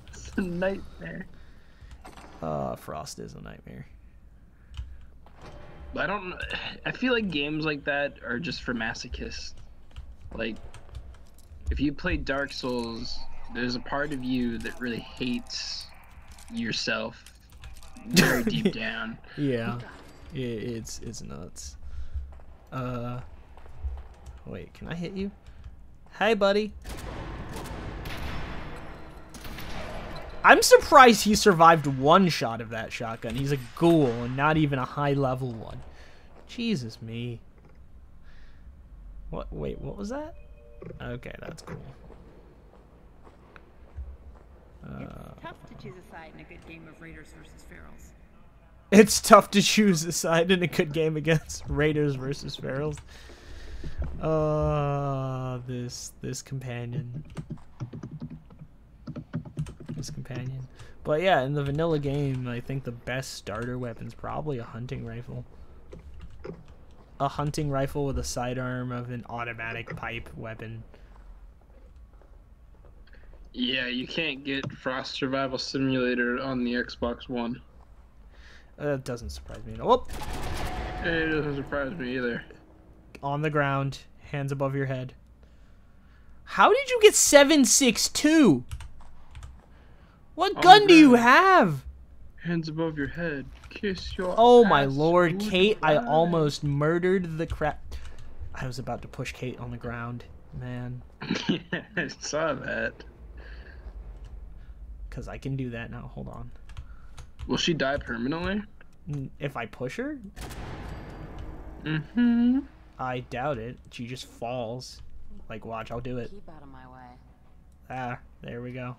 It's a nightmare. Frost is a nightmare. I feel like games like that are just for masochists. Like, if you play Dark Souls, there's a part of you that really hates yourself very deep down. Yeah. It's nuts. Wait, can I hit you? Hey, buddy. I'm surprised he survived one shot of that shotgun. He's a ghoul and not even a high-level one. Jesus me. What? Wait, what was that? Okay, that's cool. It's tough to choose a side in a good game of Raiders versus Ferals. It's tough to choose a side in a good game against Raiders versus Ferals. This companion. But yeah, in the vanilla game, I think the best starter weapon's probably a hunting rifle. A hunting rifle with a sidearm of an automatic pipe weapon. Yeah, you can't get Frost Survival Simulator on the Xbox One. That doesn't surprise me at all. It doesn't surprise me either. On the ground, hands above your head. How did you get 7.62? What gun do you have? Hands above your head. Kiss your Oh my ass lord, Kate, I goodbye. almost murdered the crap. I was about to push Kate on the ground, man. Yeah, I saw that. Because I can do that now, hold on. Will she die permanently? If I push her? Mm-hmm. I doubt it. She just falls. Like, watch, I'll do it. Keep out of my way. Ah, there we go.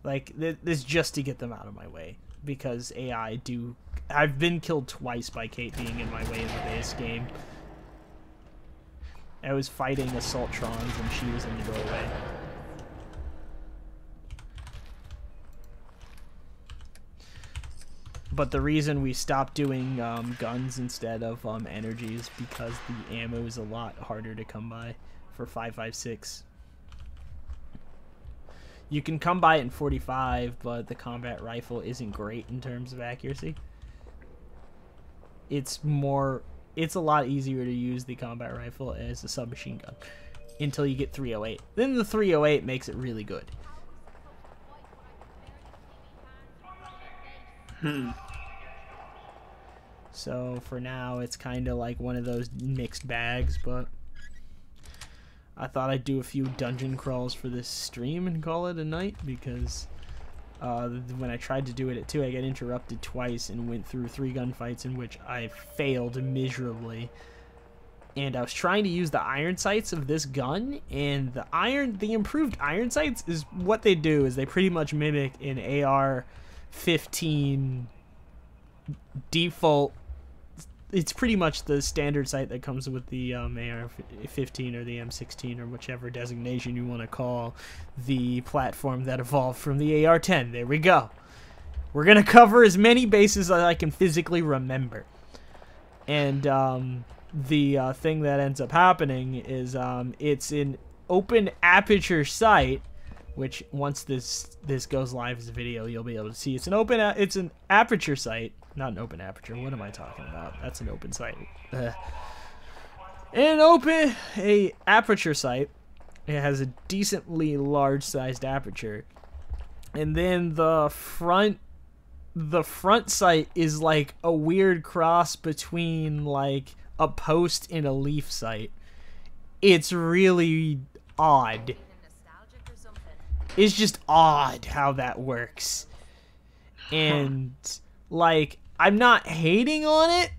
Like, this just to get them out of my way. Because AI do... I've been killed twice by Kate being in my way in the base game. I was fighting Assaultrons and she was in the doorway. But the reason we stopped doing guns instead of energy is because the ammo is a lot harder to come by for 5.56. You can come by it in 45, but the combat rifle isn't great in terms of accuracy. It's a lot easier to use the combat rifle as a submachine gun until you get 308. Then the 308 makes it really good. So for now, it's kind of like one of those mixed bags, but I thought I'd do a few dungeon crawls for this stream and call it a night, because when I tried to do it at 2, I got interrupted twice and went through 3 gunfights in which I failed miserably. And I was trying to use the iron sights of this gun, and the improved iron sights is what they do is they pretty much mimic an AR-15 default. It's pretty much the standard sight that comes with the AR-15 or the M16 or whichever designation you want to call the platform that evolved from the AR-10. There we go. We're going to cover as many bases as I can physically remember. And the thing that ends up happening is it's an open aperture sight, which once this goes live as a video, you'll be able to see. It's an aperture sight. Not an open aperture. What am I talking about? That's an open sight. A aperture sight. It has a decently large-sized aperture, and then the front sight is like a weird cross between like a post and a leaf sight. It's really odd. It's just odd how that works, and like, I'm not hating on it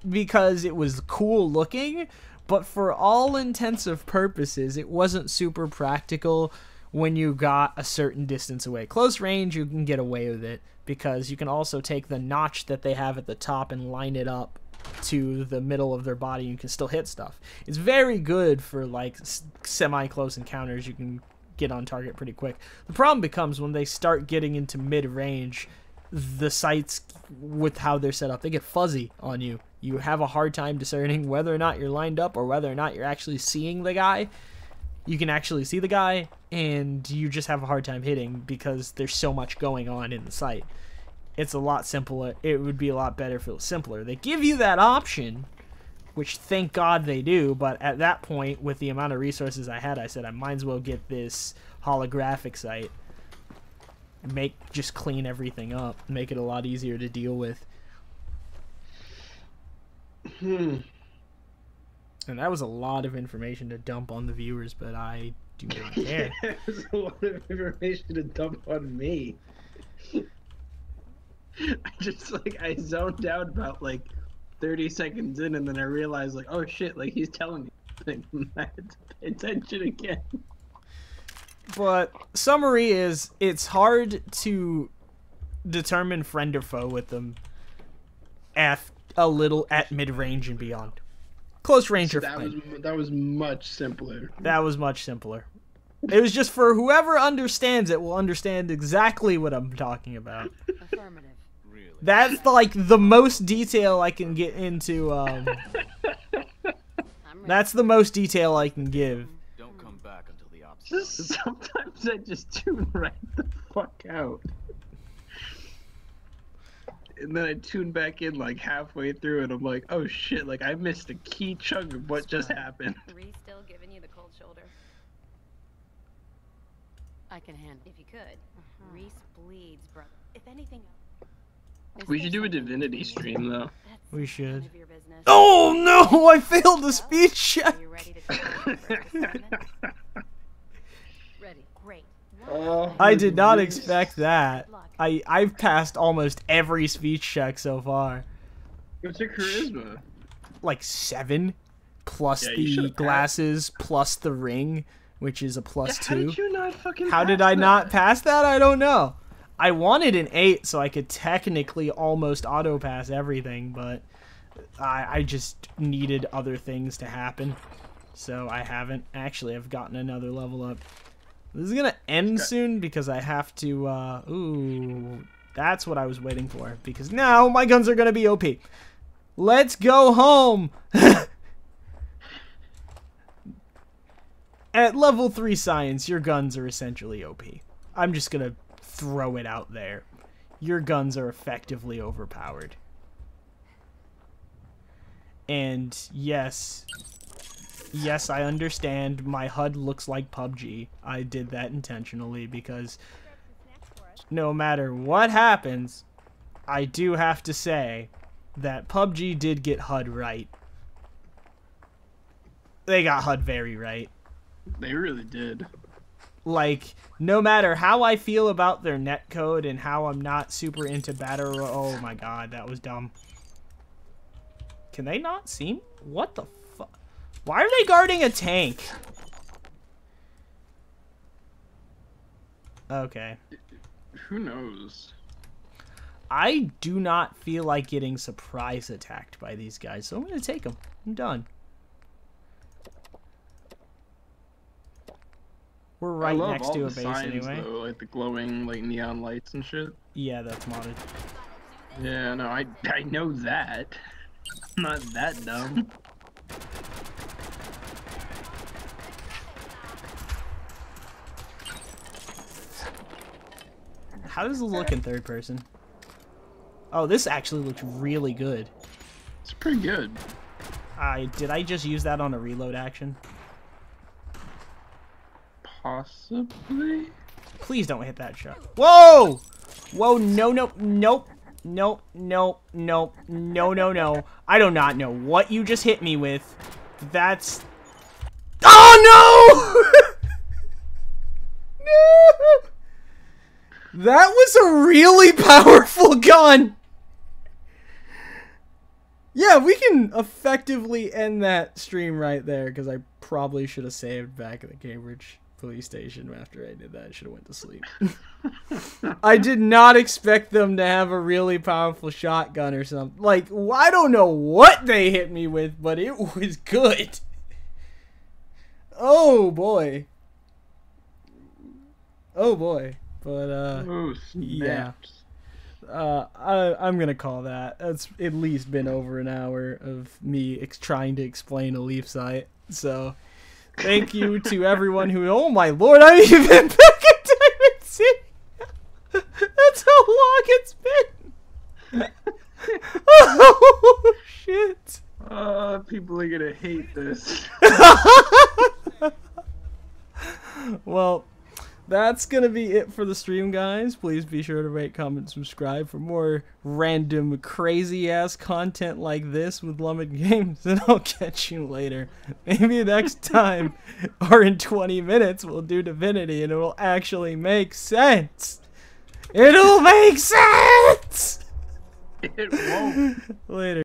because it was cool looking, but for all intensive purposes, it wasn't super practical when you got a certain distance away. Close range, you can get away with it because you can also take the notch that they have at the top and line it up to the middle of their body, and you can still hit stuff. It's very good for like semi-close encounters. You can get on target pretty quick. The problem becomes when they start getting into mid-range, the sights, with how they're set up, they get fuzzy on you. You have a hard time discerning whether or not you're lined up or whether or not you're actually seeing the guy. You can actually see the guy, and you just have a hard time hitting because there's so much going on in the sight. It's a lot simpler. It would be a lot better if it was simpler. They give you that option, which thank God they do, but at that point, with the amount of resources I had, I said I might as well get this holographic sight. Just clean everything up, make it a lot easier to deal with. And that was a lot of information to dump on the viewers, but I do not care. It was a lot of information to dump on me. I zoned out about like 30 seconds in, and then I realized like, oh shit, like he's telling me something. I had to pay attention again. But summary is, it's hard to determine friend or foe with them at mid-range and beyond. Close range or fine. That was much simpler. That was much simpler. It was just for whoever understands it will understand exactly what I'm talking about. Affirmative. Really? That's like the most detail I can get into. That's the most detail I can give. Don't come back until the opposite. Sometimes I just tune right the fuck out. And then I tune back in like halfway through, and I'm like, oh shit, like I missed a key chunk of what just happened. Reese still giving you the cold shoulder. I can handle If you could. Reese bleeds, brother. If anything else. We should do a divinity stream though. We should. Of your business. Oh no! I failed the speech check. Are you ready to take over for this assignment? ready. Great. I did not expect that. I've passed almost every speech check so far. What's your charisma? Like 7, plus Yeah, you the should've glasses, plus the ring, which is a plus 2. How did you not fucking How did I not pass that? I don't know. I wanted an 8 so I could technically almost auto pass everything, but I just needed other things to happen. So I haven't. Actually, I've gotten another level up. This is gonna end soon because I have to, ooh, That's what I was waiting for, because now my guns are gonna be OP. Let's go home! At level 3 science, your guns are essentially OP. I'm just gonna throw it out there. Your guns are effectively overpowered. And yes, I understand my HUD looks like PUBG. I did that intentionally because no matter what happens, I do have to say that PUBG did get HUD right. They got HUD very right. They really did. Like, no matter how I feel about their netcode and how I'm not super into battle... Oh my god, that was dumb. Can they not see me? What the fuck? Why are they guarding a tank? Okay. Who knows? I do not feel like getting surprise attacked by these guys, so I'm gonna take them. I'm done. We're right next to a base anyway. Though, like the glowing like neon lights and shit. Yeah, that's modded. Yeah, no, I know that. I'm not that dumb. How does it look in third person? Oh, this actually looks really good. It's pretty good. Did I just use that on a reload action? Possibly? Please don't hit that shot. Whoa! Whoa, no, no, nope. Nope, nope, nope, no, no, no. I do not know what you just hit me with. That's... Oh, no! No! That was a really powerful gun! Yeah, we can effectively end that stream right there, because I probably should have saved back at the Cambridge police station after I did that. I should have went to sleep. I did not expect them to have a really powerful shotgun or something. Like, I don't know what they hit me with, but it was good. Oh, boy. Oh, boy. But, oh, yeah. I'm gonna call that. It's at least been over an hour of me trying to explain a Leaf site. So, thank you to everyone who... Oh my lord, I haven't even been back in Diamond City! That's how long it's been! Oh, shit! People are gonna hate this. Well... That's gonna be it for the stream, guys. Please be sure to rate, comment, subscribe for more random, crazy-ass content like this with Lummet Games, and I'll catch you later. Maybe next time, or in 20 minutes, we'll do Divinity, and it will actually make sense. It'll make sense! It won't. Later.